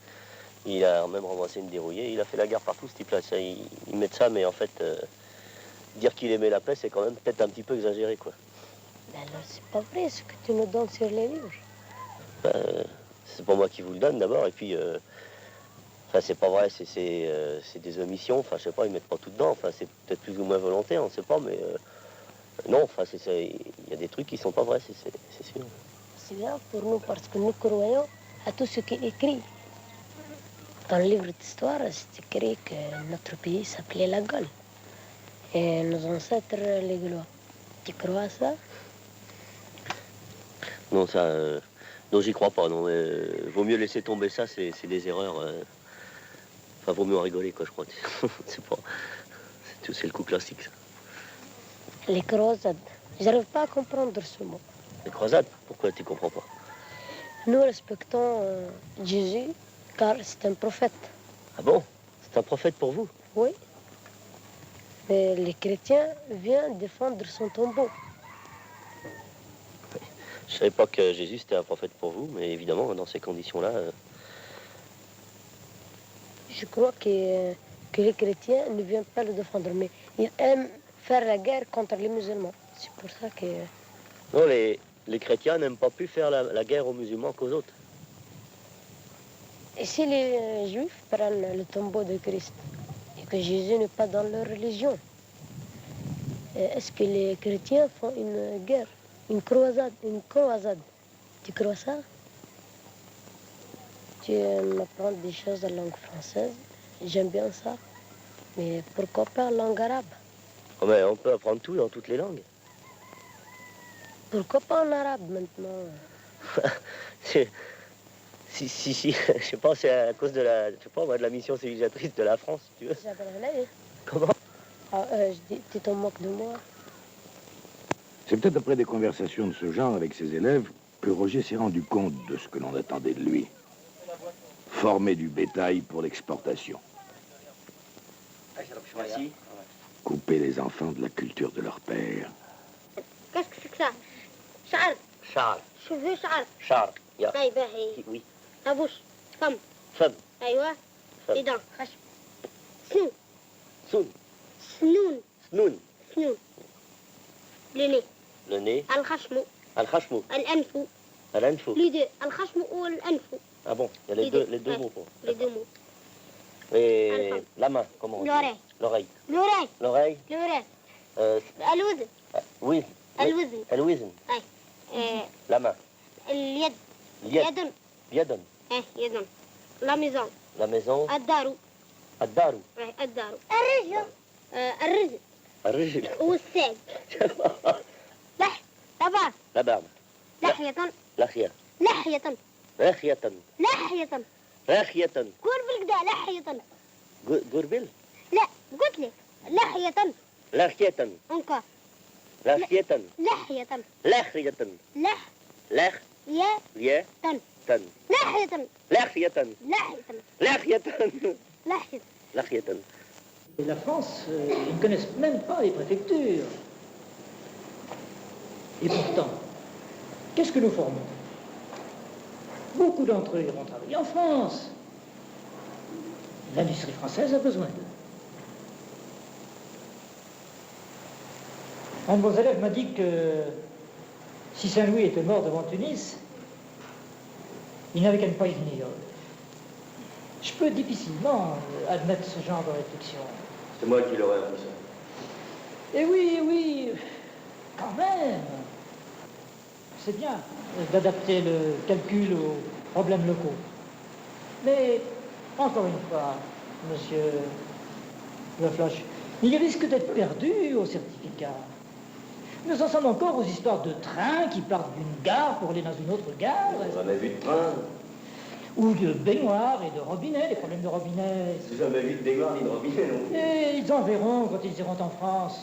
Il a même ramassé une dérouillée, il a fait la guerre partout, ce type-là. Ils mettent ça, mais en fait, dire qu'il aimait la paix, c'est quand même peut-être un petit peu exagéré, quoi.
Ben alors, c'est pas vrai ce que tu nous donnes sur les livres.
C'est pas moi qui vous le donne d'abord, et puis Enfin, c'est pas vrai, c'est des omissions. Enfin, je sais pas, ils mettent pas tout dedans. Enfin, c'est peut-être plus ou moins volontaire, on sait pas, mais non, enfin, il y a des trucs qui sont pas vrais, c'est sûr.
C'est bien pour nous parce que nous croyons à tout ce qui est écrit. Dans le livre d'histoire, c'est écrit que notre pays s'appelait la Gaule. Et nos ancêtres, les Gaulois. Tu crois à ça?
Non, ça... non, j'y crois pas, non. Vaut mieux laisser tomber ça, c'est des erreurs. Enfin, vaut mieux en rigoler, quoi, je crois. C'est pas... C'est le coup classique, ça.
Les croisades. J'arrive pas à comprendre ce mot.
Les croisades? Pourquoi tu comprends pas?
Nous respectons Jésus car c'est un prophète.
Ah bon? C'est un prophète pour vous?
Oui. Mais les chrétiens viennent défendre son tombeau.
Je savais pas que Jésus c'était un prophète pour vous, mais évidemment, dans ces conditions-là...
Je crois que les chrétiens ne viennent pas le défendre, mais ils aiment faire la guerre contre les musulmans. C'est pour ça que...
Non, les chrétiens n'aiment pas plus faire la guerre aux musulmans qu'aux autres.
Et si les juifs prennent le tombeau de Christ et que Jésus n'est pas dans leur religion, est-ce que les chrétiens font une guerre, une croisade? Tu crois ça? Tu m'apprends des choses en langue française, j'aime bien ça. Mais pourquoi pas en langue arabe?
Oh, mais on peut apprendre tout dans toutes les langues.
Pourquoi pas en arabe maintenant?
Si, je sais pas, c'est à cause de la, je sais pas, moi, de la mission civilisatrice de la France, si tu veux. Comment?
Tu t'en moques de moi?
C'est peut-être après des conversations de ce genre avec ses élèves que Roger s'est rendu compte de ce que l'on attendait de lui. Former du bétail pour l'exportation.
Merci.
Couper les enfants de la culture de leur père.
Qu'est-ce que c'est que ça? Char.
Char.
Cheveux char.
Char. Ya.
طيب هي.
Oui.
La bouche. Femme.
Femme.
أيوة. Les dents. خشم.
Soun.
سنون.
Snoun.
سنون. Le nez.
Le nez.
الخشم.
Al-Khashmou.
الأنف.
Al-Anfou.
Les deux. الخشم والأنف.
Ah bon, il y a les deux mots. Quoi.
Les deux mots.
Et la main, comment on dit?
L'oreille.
L'oreille.
L'oreille.
L'oreille.
l'oreille.
Euh,
الوزن.
oui.
الوزن.
الوزن.
أي.
La main.
اليد.
اليد.
يد.
يد.
يد. La maison.
La maison.
الدار.
الدار.
الدار. الرجل. الرجل.
الرجل.
والساق. لباس.
La barbe.
لحية.
لحية.
لحية.
راخية.
لحية.
راخية.
قول بالكدا لحية.
قربل.
لا قلت لك لحية.
لاخية.
انكر.
لاخية.
لحية.
لاخية.
لح.
لاخ.
يا.
يا.
تن.
تن.
لحية.
لاخية.
لحية.
لاخية.
لحية.
لاخية.
Et la France, ils ne connaissent même pas les préfectures. Et pourtant, qu'est-ce que nous formons? Beaucoup d'entre eux iront travailler en France. L'industrie française a besoin d'eux. Un de vos élèves m'a dit que si Saint-Louis était mort devant Tunis, il n'avait qu'à ne pas y venir. Je peux difficilement admettre ce genre de réflexion.
C'est moi qui l'aurais appris ça.
Eh oui, oui, quand même. C'est bien d'adapter le calcul aux problèmes locaux. Mais, encore une fois, monsieur Le Floch, il risque d'être perdu au certificat. Nous en sommes encore aux histoires de trains qui partent d'une gare pour aller dans une autre gare.
Vous en avez vu de train?
Ou de baignoires et de robinets, les problèmes de robinets.
Vous avez vu de baignoire ni de robinet non plus.
Et ils en verront quand ils iront en France.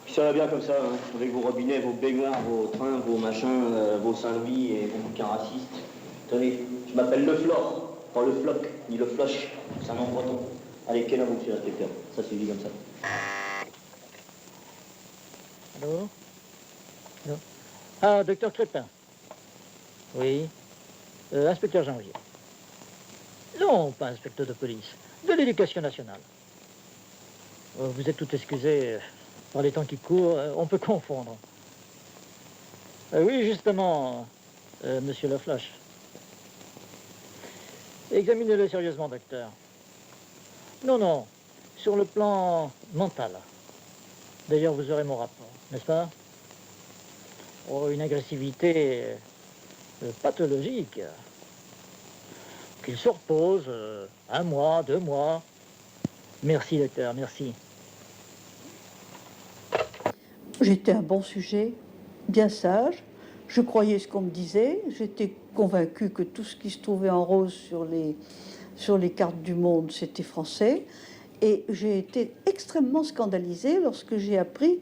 Puis ça va bien comme ça, hein, avec vos robinets, vos baignoires, vos trains, vos machins, vos Saint-Louis et vos bouquins racistes. Tenez, je m'appelle Le Flore, pas Le Floc, ni Le Floch, c'est un nom breton. Allez, quel nom, monsieur l'inspecteur? Ça suffit comme ça.
Allô? Non. Ah, docteur Crépin. Oui. Inspecteur Janvier. Non, pas inspecteur de police. De l'éducation nationale. Vous êtes tout excusé. Par les temps qui courent, on peut confondre. Oui, justement, monsieur Le Floch. Examinez-le sérieusement, docteur. Non, non, sur le plan mental. D'ailleurs, vous aurez mon rapport, n'est-ce pas? Oh, une agressivité pathologique. Qu'il se repose 1 mois, 2 mois. Merci, docteur, merci.
J'étais un bon sujet, bien sage. Je croyais ce qu'on me disait. J'étais convaincue que tout ce qui se trouvait en rose sur les cartes du monde, c'était français. Et j'ai été extrêmement scandalisée lorsque j'ai appris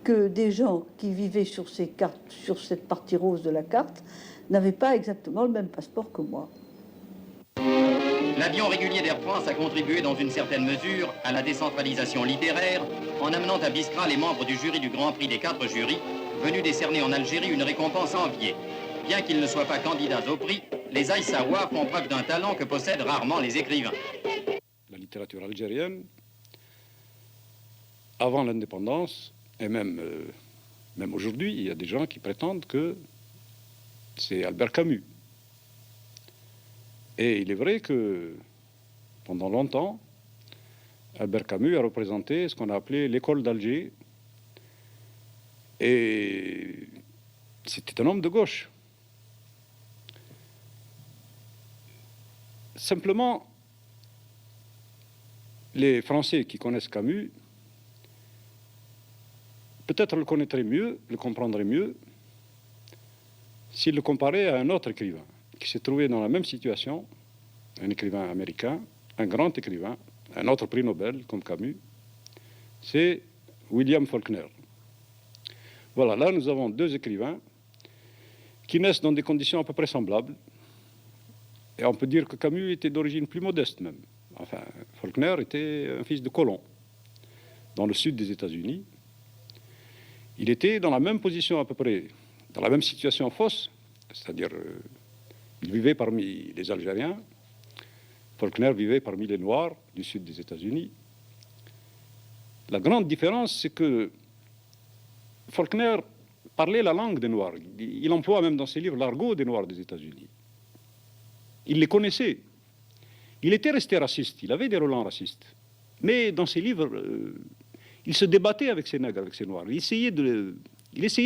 que des gens qui vivaient sur ces cartes, sur cette partie rose de la carte, n'avaient pas exactement le même passeport que moi.
L'avion régulier d'Air France a contribué dans une certaine mesure à la décentralisation littéraire en amenant à Biskra les membres du jury du Grand Prix des 4 jurys venus décerner en Algérie une récompense enviée. Bien qu'ils ne soient pas candidats au prix, les Aïssaouas font preuve d'un talent que possèdent rarement les écrivains.
La littérature algérienne, avant l'indépendance, et même aujourd'hui, il y a des gens qui prétendent que c'est Albert Camus. Et il est vrai que pendant longtemps, Albert Camus a représenté ce qu'on a appelé l'école d'Alger. Et c'était un homme de gauche. Simplement, les Français qui connaissent Camus, peut-être le connaîtraient mieux, le comprendraient mieux, s'ils le comparaient à un autre écrivain qui s'est trouvé dans la même situation, un écrivain américain, un grand écrivain, un autre prix Nobel comme Camus, c'est William Faulkner. Voilà, là nous avons 2 écrivains qui naissent dans des conditions à peu près semblables. Et on peut dire que Camus était d'origine plus modeste même. Enfin, Faulkner était un fils de colon dans le sud des États-Unis. Il était dans la même position à peu près, dans la même situation fausse, c'est-à-dire il vivait parmi les Algériens, Faulkner vivait parmi les Noirs du sud des États-Unis. La grande différence, c'est que Faulkner parlait la langue des Noirs. Il emploie même dans ses livres l'argot des Noirs des États-Unis. Il les connaissait. Il était resté raciste, il avait des relents racistes. Mais dans ses livres, il se débattait avec ces nègres, avec ces Noirs. Il essayait de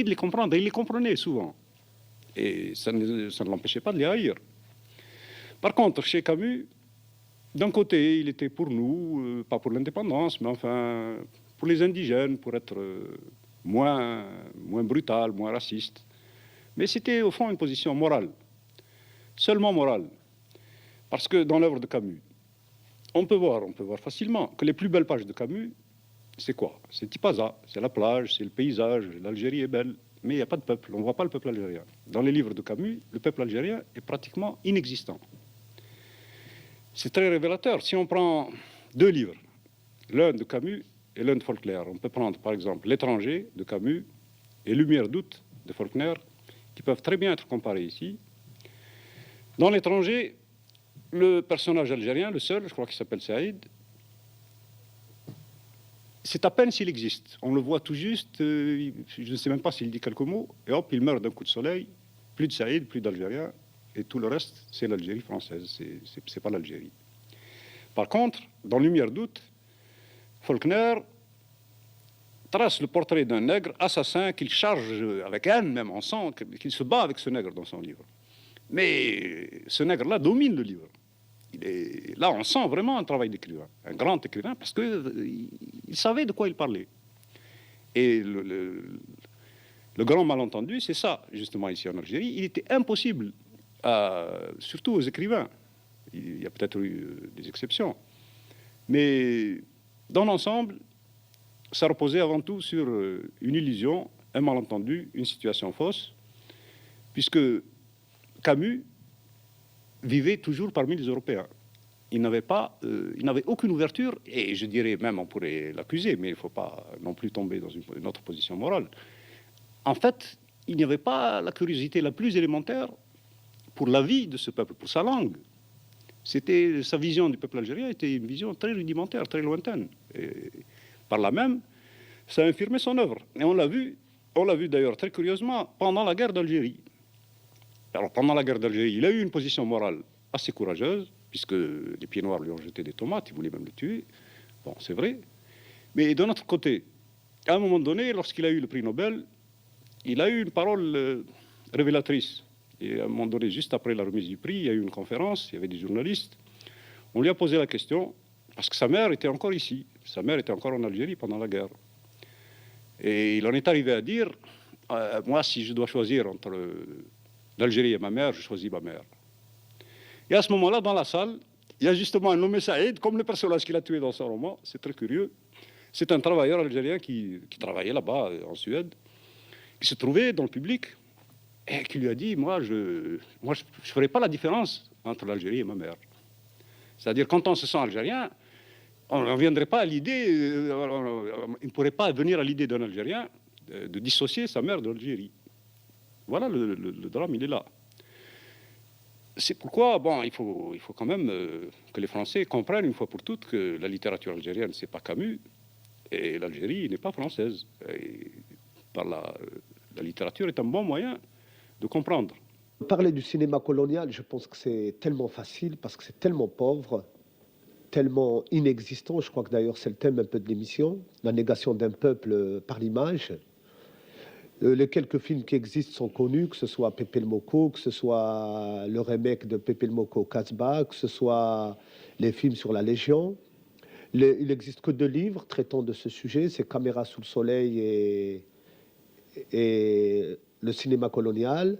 les comprendre, et il les comprenait souvent. Et ça ne l'empêchait pas de les haïr. Par contre, chez Camus, d'un côté, il était pour nous, pas pour l'indépendance, mais enfin, pour les indigènes, pour être moins brutal, moins raciste. Mais c'était au fond une position morale, seulement morale. Parce que dans l'œuvre de Camus, on peut voir facilement que les plus belles pages de Camus, c'est quoi? C'est Tipaza, c'est la plage, c'est le paysage, l'Algérie est belle, mais il n'y a pas de peuple, on ne voit pas le peuple algérien. Dans les livres de Camus, le peuple algérien est pratiquement inexistant. C'est très révélateur. Si on prend 2 livres, l'un de Camus et l'un de Faulkner, on peut prendre par exemple L'étranger de Camus et Lumière d'août de Faulkner, qui peuvent très bien être comparés ici. Dans L'étranger, le personnage algérien, le seul, je crois qu'il s'appelle Saïd, c'est à peine s'il existe. On le voit tout juste, je ne sais même pas s'il dit quelques mots, et hop, il meurt d'un coup de soleil. Plus de Saïd, plus d'Algérien, et tout le reste, c'est l'Algérie française, c'est pas l'Algérie. Par contre, dans Lumière d'août, Faulkner trace le portrait d'un nègre assassin qu'il charge avec haine, même on sent qu'il se bat avec ce nègre dans son livre. Mais ce nègre-là domine le livre. Là, on sent vraiment un travail d'écrivain, un grand écrivain, parce qu'il savait de quoi il parlait. Et le grand malentendu, c'est ça, justement, ici en Algérie. Il était impossible, surtout aux écrivains, il y a peut-être eu des exceptions, mais dans l'ensemble, ça reposait avant tout sur une illusion, un malentendu, une situation fausse, puisque Camus vivait toujours parmi les Européens. Il n'avait aucune ouverture, et je dirais même, on pourrait l'accuser, mais il ne faut pas non plus tomber dans une autre position morale. En fait, il n'y avait pas la curiosité la plus élémentaire pour la vie de ce peuple, pour sa langue. Sa vision du peuple algérien était une vision très rudimentaire, très lointaine. Et par là même, ça a infirmé son œuvre. Et on l'a vu d'ailleurs très curieusement pendant la guerre d'Algérie. Alors, pendant la guerre d'Algérie, il a eu une position morale assez courageuse, puisque les pieds noirs lui ont jeté des tomates, ils voulaient même le tuer. Bon, c'est vrai. Mais d'un autre côté, à un moment donné, lorsqu'il a eu le prix Nobel, il a eu une parole révélatrice. Et à un moment donné, juste après la remise du prix, il y a eu une conférence, il y avait des journalistes. On lui a posé la question, parce que sa mère était encore ici. Sa mère était encore en Algérie pendant la guerre. Et il en est arrivé à dire, moi, si je dois choisir entre l'Algérie et ma mère, je choisis ma mère. Et à ce moment-là, dans la salle, il y a justement un nommé Saïd, comme le personnage qu'il a tué dans son roman. C'est très curieux. C'est un travailleur algérien qui travaillait là-bas, en Suède, qui se trouvait dans le public et qui lui a dit, moi, je ne ferai pas la différence entre l'Algérie et ma mère. C'est-à-dire, quand on se sent algérien, on ne viendrait pas à l'idée, il ne pourrait pas venir à l'idée d'un Algérien de dissocier sa mère de l'Algérie. Voilà, le drame, il est là. C'est pourquoi, bon, il faut quand même que les Français comprennent une fois pour toutes que la littérature algérienne, c'est pas Camus, et l'Algérie n'est pas française. Et la littérature est un bon moyen de comprendre.
Parler du cinéma colonial, je pense que c'est tellement facile parce que c'est tellement pauvre, tellement inexistant. Je crois que d'ailleurs c'est le thème un peu de l'émission, la négation d'un peuple par l'image. Les quelques films qui existent sont connus, que ce soit Pépé le Moko, que ce soit le remake de Pépé le Moko Casbah, que ce soit les films sur la Légion. Il n'existe que 2 livres traitant de ce sujet, c'est Caméra sous le soleil et le cinéma colonial.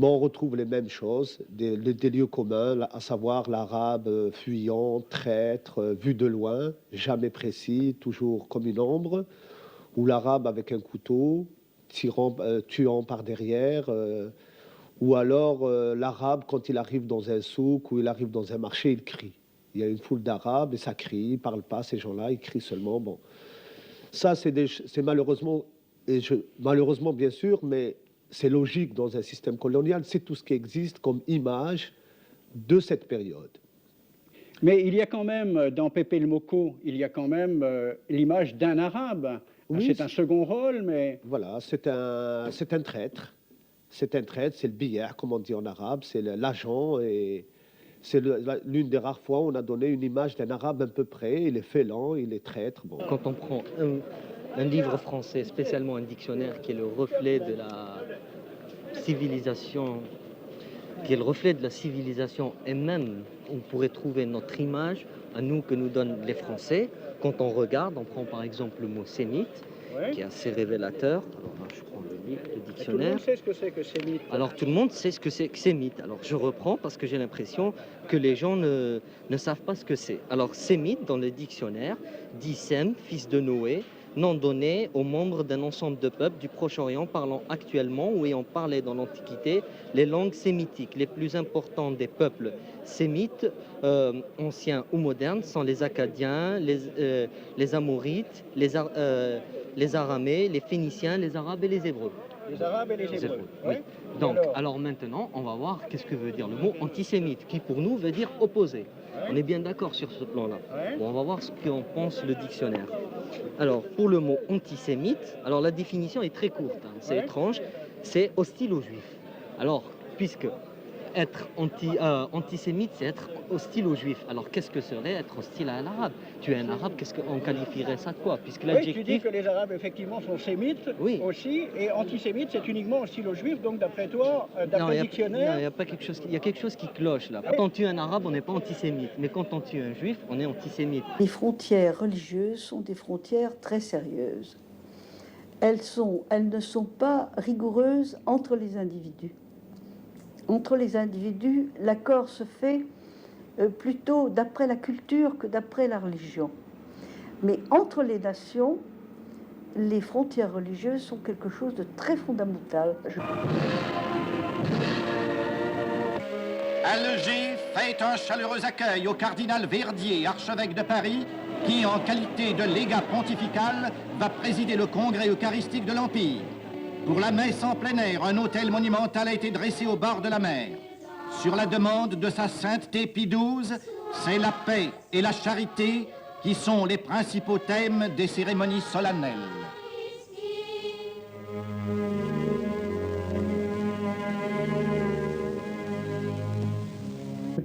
Bon, on retrouve les mêmes choses, des lieux communs, à savoir l'arabe fuyant, traître, vu de loin, jamais précis, toujours comme une ombre, ou l'arabe avec un couteau, tuant par derrière, ou alors l'arabe, quand il arrive dans un souk ou il arrive dans un marché, il crie. Il y a une foule d'arabes et ça crie, ils ne parlent pas, ces gens-là, ils crient seulement. Bon. Ça, c'est malheureusement, malheureusement bien sûr, mais c'est logique dans un système colonial, c'est tout ce qui existe comme image de cette période.
Mais il y a quand même, dans Pépé le Moko, il y a quand même l'image d'un arabe. Oui, c'est un second rôle, mais...
Voilà, c'est un traître. C'est un traître, c'est le billard, comme on dit en arabe, c'est l'agent. Et c'est l'une des rares fois où on a donné une image d'un arabe un peu près. Il est félon, il est traître. Bon.
Quand on prend un livre français, spécialement un dictionnaire qui est le reflet de la civilisation, et même on pourrait trouver notre image à nous que nous donnent les Français. Quand on regarde, on prend par exemple le mot sémite, qui est assez révélateur. Alors je prends le dictionnaire.
Tout le monde sait ce que c'est que sémite.
Alors tout le monde sait ce que c'est que sémite. Alors je reprends parce que j'ai l'impression que les gens ne savent pas ce que c'est. Alors sémite dans le dictionnaire dit Sem, fils de Noé, nom donné aux membres d'un ensemble de peuples du Proche-Orient parlant actuellement ou ayant parlé dans l'Antiquité les langues sémitiques. Les plus importants des peuples sémites, anciens ou modernes, sont les Acadiens, les Amorites, les Aramais, les Phéniciens, les Arabes et les Hébreux.
Les Arabes et les Hébreux.
Oui. Donc, alors maintenant, on va voir qu'est-ce que veut dire le mot antisémite, qui pour nous veut dire opposé. On est bien d'accord sur ce plan-là. Bon, on va voir ce qu'en pense le dictionnaire. Alors, pour le mot antisémite, alors la définition est très courte, hein, c'est étrange, c'est hostile aux juifs. Alors, puisque être antisémite, c'est être hostile aux juifs. Alors, qu'est-ce que serait être hostile à l'arabe? Tu es un arabe, qu'est-ce qu'on qualifierait ça de quoi? Puisque
oui, tu dis que les arabes, effectivement, sont sémites aussi, et antisémite, c'est uniquement hostile aux juifs, donc d'après toi, d'après le dictionnaire...
Non, il y a pas quelque chose, il y a quelque chose qui cloche là. Quand on tue un arabe, on n'est pas antisémite, mais quand on tue un juif, on est antisémite.
Les frontières religieuses sont des frontières très sérieuses. Elles ne sont pas rigoureuses entre les individus. Entre les individus, l'accord se fait plutôt d'après la culture que d'après la religion. Mais entre les nations, les frontières religieuses sont quelque chose de très fondamental.
Alger fait un chaleureux accueil au cardinal Verdier, archevêque de Paris, qui, en qualité de légat pontifical, va présider le congrès eucharistique de l'Empire. Pour la messe en plein air, un autel monumental a été dressé au bord de la mer. Sur la demande de sa sainteté Pie XII, c'est la paix et la charité qui sont les principaux thèmes des cérémonies solennelles.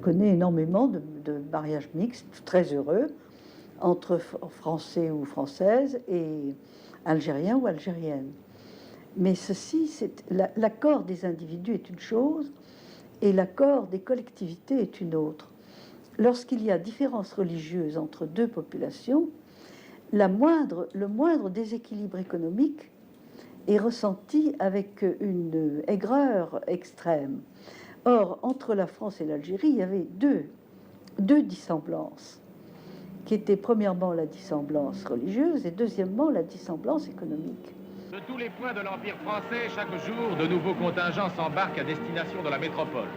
connais énormément de mariages mixtes, très heureux, entre Français ou Françaises et Algériens ou Algériennes. Mais ceci, l'accord des individus est une chose et l'accord des collectivités est une autre. Lorsqu'il y a différence religieuse entre deux populations, le moindre déséquilibre économique est ressenti avec une aigreur extrême. Or, entre la France et l'Algérie, il y avait deux dissemblances, qui étaient premièrement la dissemblance religieuse et deuxièmement la dissemblance économique.
De tous les points de l'Empire français, chaque jour, de nouveaux contingents s'embarquent à destination de la métropole.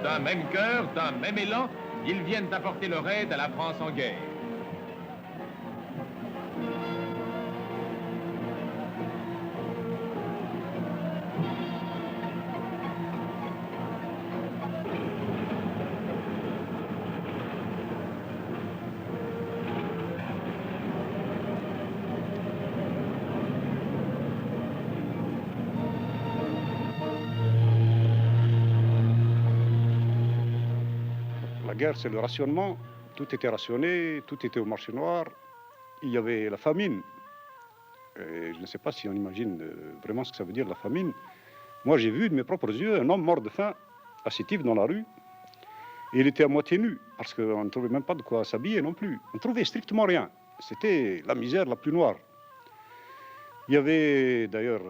D'un même cœur, d'un même élan, ils viennent apporter leur aide à la France en guerre.
La guerre, c'est le rationnement. Tout était rationné, tout était au marché noir. Il y avait la famine. Et je ne sais pas si on imagine vraiment ce que ça veut dire, la famine. Moi, j'ai vu de mes propres yeux un homme mort de faim à Sétif dans la rue. Et il était à moitié nu, parce qu'on ne trouvait même pas de quoi s'habiller non plus. On ne trouvait strictement rien. C'était la misère la plus noire. Il y avait d'ailleurs,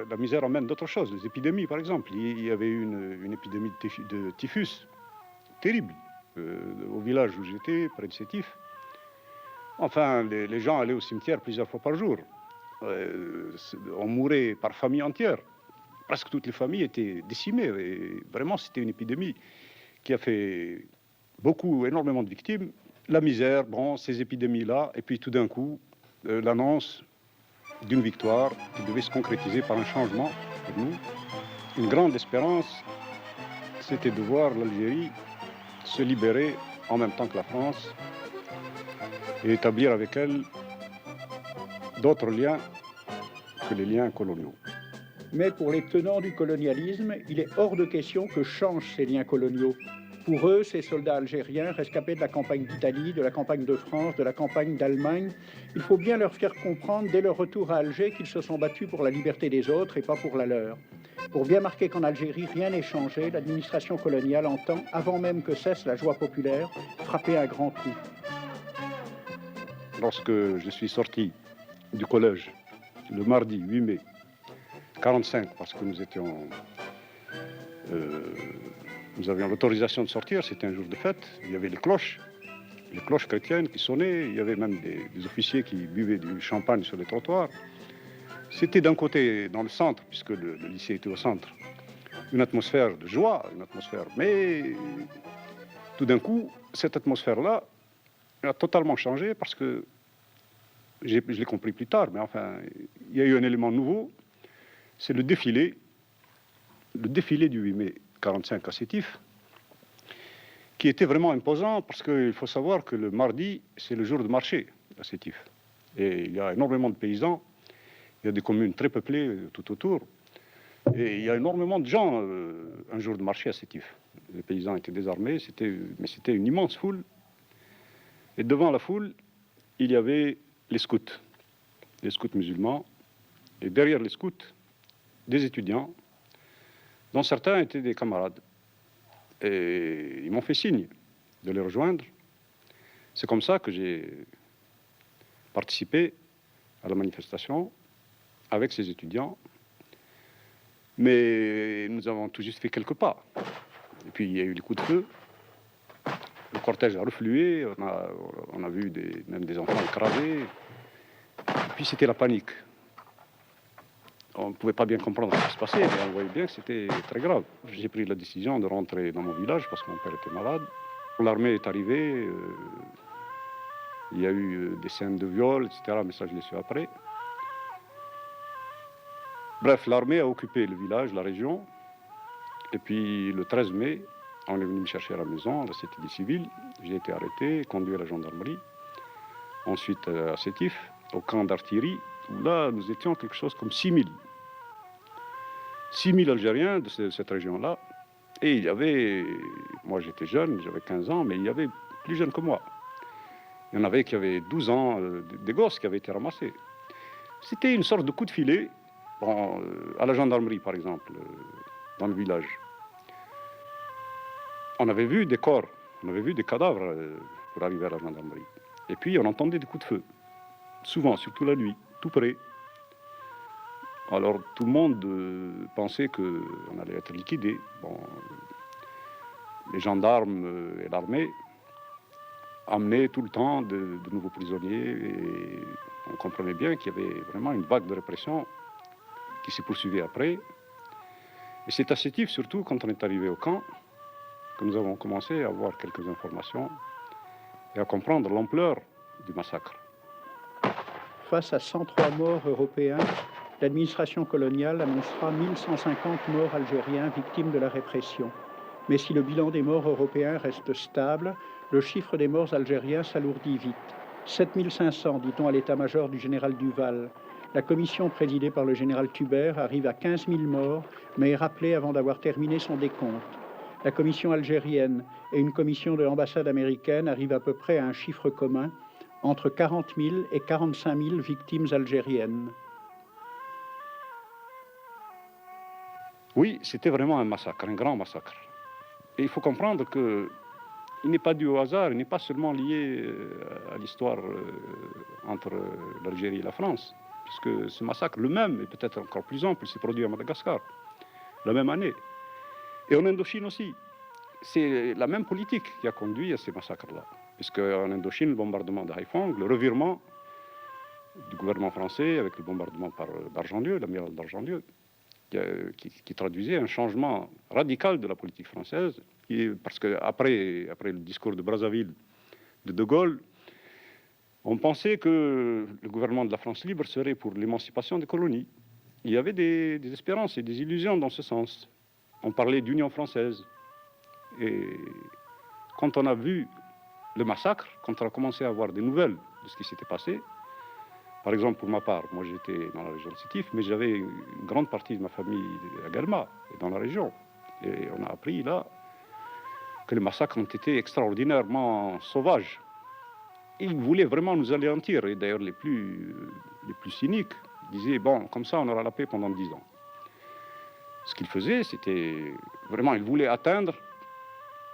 la misère amène d'autres choses, les épidémies par exemple. Il y avait une épidémie de typhus terrible. Au village où j'étais, près de Sétif. Enfin, les gens allaient au cimetière plusieurs fois par jour. On mourait par famille entière. Presque toutes les familles étaient décimées. Et vraiment, c'était une épidémie qui a fait énormément de victimes. La misère, bon, ces épidémies-là, et puis tout d'un coup, l'annonce d'une victoire qui devait se concrétiser par un changement pour nous. Une grande espérance, c'était de voir l'Algérie se libérer en même temps que la France et établir avec elle d'autres liens que les liens coloniaux.
Mais pour les tenants du colonialisme, il est hors de question que changent ces liens coloniaux. Pour eux, ces soldats algériens, rescapés de la campagne d'Italie, de la campagne de France, de la campagne d'Allemagne, il faut bien leur faire comprendre dès leur retour à Alger qu'ils se sont battus pour la liberté des autres et pas pour la leur. Pour bien marquer qu'en Algérie, rien n'est changé, l'administration coloniale entend, avant même que cesse la joie populaire, frapper un grand coup.
Lorsque je suis sorti du collège, le mardi 8 mai 1945, parce que nous avions l'autorisation de sortir, c'était un jour de fête, il y avait les cloches chrétiennes qui sonnaient, il y avait même des officiers qui buvaient du champagne sur les trottoirs. C'était d'un côté, dans le centre, puisque le lycée était au centre, une atmosphère de joie, mais tout d'un coup, cette atmosphère-là a totalement changé parce que, je l'ai compris plus tard, mais enfin, il y a eu un élément nouveau, c'est le défilé du 8 mai 1945 à Sétif, qui était vraiment imposant parce qu'il faut savoir que le mardi, c'est le jour de marché à Sétif. Et il y a énormément de paysans. Il y a des communes très peuplées tout autour. Et il y a énormément de gens un jour de marché à Sétif. Les paysans étaient désarmés, mais c'était une immense foule. Et devant la foule, il y avait les scouts musulmans. Et derrière les scouts, des étudiants, dont certains étaient des camarades. Et ils m'ont fait signe de les rejoindre. C'est comme ça que j'ai participé à la manifestation avec ces étudiants, mais nous avons tout juste fait quelques pas. Et puis il y a eu les coups de feu, le cortège a reflué, on a vu même des enfants écrasés, et puis c'était la panique. On ne pouvait pas bien comprendre ce qui se passait, mais on voyait bien que c'était très grave. J'ai pris la décision de rentrer dans mon village parce que mon père était malade. L'armée est arrivée, il y a eu des scènes de viol, etc., mais ça je l'ai su après. Bref, l'armée a occupé le village, la région, et puis le 13 mai, on est venu me chercher à la maison, là c'était des civils, j'ai été arrêté, conduit à la gendarmerie, ensuite à Sétif, au camp d'artillerie, où là nous étions quelque chose comme 6 000 Algériens de cette région-là, Et il y avait, moi j'étais jeune, j'avais 15 ans, mais il y avait plus jeunes que moi. Il y en avait qui avaient 12 ans, des gosses qui avaient été ramassés. C'était une sorte de coup de filet, bon, à la gendarmerie par exemple, dans le village. On avait vu des corps, on avait vu des cadavres pour arriver à la gendarmerie. Et puis on entendait des coups de feu, souvent, surtout la nuit, tout près. Alors tout le monde pensait qu'on allait être liquidé. Bon, les gendarmes et l'armée amenaient tout le temps de nouveaux prisonniers et on comprenait bien qu'il y avait vraiment une vague de répression qui s'est poursuivie après. Et c'est à ce titre, surtout quand on est arrivé au camp, que nous avons commencé à avoir quelques informations et à comprendre l'ampleur du massacre.
Face à 103 morts européens, l'administration coloniale annoncera 1150 morts algériens victimes de la répression. Mais si le bilan des morts européens reste stable, le chiffre des morts algériens s'alourdit vite. 7500, dit-on à l'état-major du général Duval. La commission présidée par le général Tubert arrive à 15 000 morts, mais est rappelée avant d'avoir terminé son décompte. La commission algérienne et une commission de l'ambassade américaine arrivent à peu près à un chiffre commun, entre 40 000 et 45 000 victimes algériennes.
Oui, c'était vraiment un massacre, un grand massacre. Et il faut comprendre qu'il n'est pas dû au hasard, il n'est pas seulement lié à l'histoire entre l'Algérie et la France, puisque ce massacre, le même, et peut-être encore plus ample, s'est produit à Madagascar, la même année. Et en Indochine aussi. C'est la même politique qui a conduit à ces massacres-là. Puisque en Indochine, le bombardement de Haiphong, le revirement du gouvernement français avec le bombardement par d'Argentlieu, l'amiral d'Argentlieu, qui traduisait un changement radical de la politique française. Parce qu'après le discours de Brazzaville de Gaulle, on pensait que le gouvernement de la France libre serait pour l'émancipation des colonies. Il y avait des espérances et des illusions dans ce sens. On parlait d'union française. Et quand on a vu le massacre, quand on a commencé à avoir des nouvelles de ce qui s'était passé, par exemple pour ma part, moi j'étais dans la région de Sétif, mais j'avais une grande partie de ma famille à Galma, dans la région. Et on a appris là que les massacres ont été extraordinairement sauvages. Ils voulaient vraiment nous anéantir, et d'ailleurs les plus cyniques disaient, bon, comme ça on aura la paix pendant 10 ans. Ce qu'ils faisaient, c'était vraiment, ils voulaient atteindre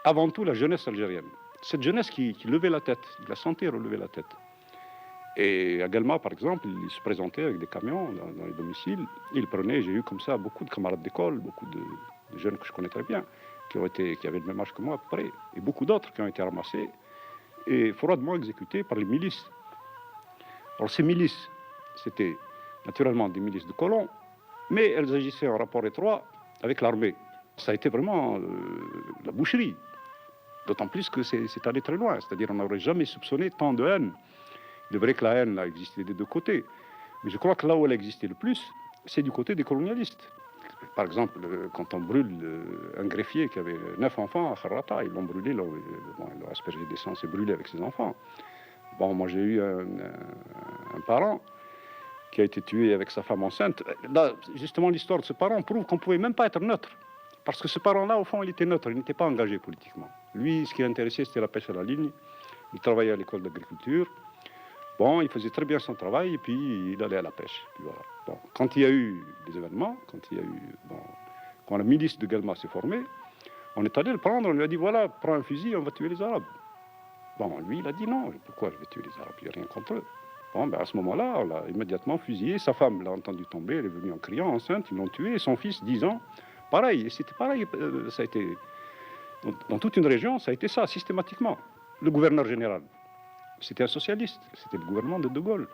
avant tout la jeunesse algérienne. Cette jeunesse qui levait la tête, ils la sentaient relever la tête. Et à Galma, par exemple, ils se présentaient avec des camions dans les domiciles. Ils prenaient, j'ai eu comme ça beaucoup de camarades d'école, beaucoup de jeunes que je connais très bien, qui avaient le même âge que moi à peu près, et beaucoup d'autres qui ont été ramassés et froidement exécutés par les milices. Alors ces milices, c'était naturellement des milices de colons, mais elles agissaient en rapport étroit avec l'armée. Ça a été vraiment la boucherie. D'autant plus que c'est allé très loin. C'est-à-dire qu'on n'aurait jamais soupçonné tant de haine. Il est vrai que la haine a existé des deux côtés. Mais je crois que là où elle a existé le plus, c'est du côté des colonialistes. Par exemple, quand on brûle un greffier qui avait 9 enfants à Kharrata, ils l'ont brûlé, ils l'ont aspergé d'essence et brûlé avec ses enfants. Bon, moi j'ai eu un parent qui a été tué avec sa femme enceinte. Là, justement, l'histoire de ce parent prouve qu'on ne pouvait même pas être neutre. Parce que ce parent-là, au fond, il était neutre, il n'était pas engagé politiquement. Lui, ce qui l'intéressait, c'était la pêche à la ligne. Il travaillait à l'école d'agriculture. Bon, il faisait très bien son travail, et puis il allait à la pêche. Puis voilà. Bon, quand il y a eu des événements, quand la milice de Galma s'est formée, on est allé le prendre, on lui a dit, voilà, prends un fusil, on va tuer les Arabes. Bon, lui, il a dit non, pourquoi je vais tuer les Arabes, il n'y a rien contre eux. Bon, ben à ce moment-là, on l'a immédiatement fusillé. Sa femme l'a entendu tomber, elle est venue en criant, enceinte, ils l'ont tué, et son fils, 10 ans, pareil, c'était pareil, ça a été... Dans toute une région, ça a été ça, systématiquement. Le gouverneur général, c'était un socialiste, c'était le gouvernement de Gaulle.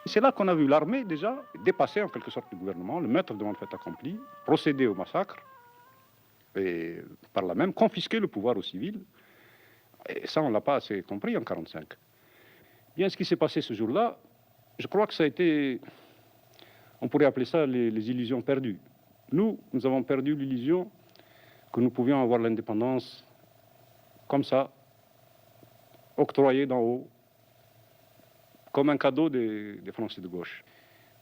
C'est là qu'on a vu l'armée, déjà, dépasser en quelque sorte le gouvernement, le mettre devant le fait accompli, procéder au massacre, et par là même confisquer le pouvoir aux civils. Et ça, on ne l'a pas assez compris en 1945. Bien, ce qui s'est passé ce jour-là, je crois que ça a été, on pourrait appeler ça les illusions perdues. Nous avons perdu l'illusion que nous pouvions avoir l'indépendance comme ça, octroyée d'en haut, comme un cadeau des Français de gauche.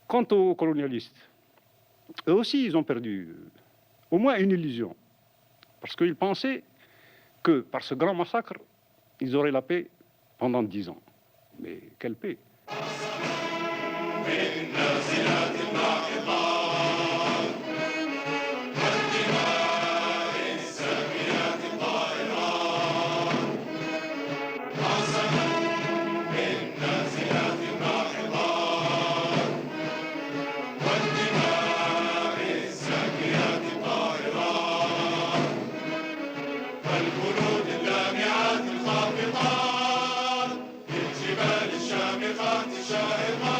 Quant aux colonialistes, eux aussi, ils ont perdu au moins une illusion. Parce qu'ils pensaient que par ce grand massacre, ils auraient la paix pendant 10 ans. Mais quelle paix?
والجنود اللامعات الخافقات الجبال الشامخات الشاهقات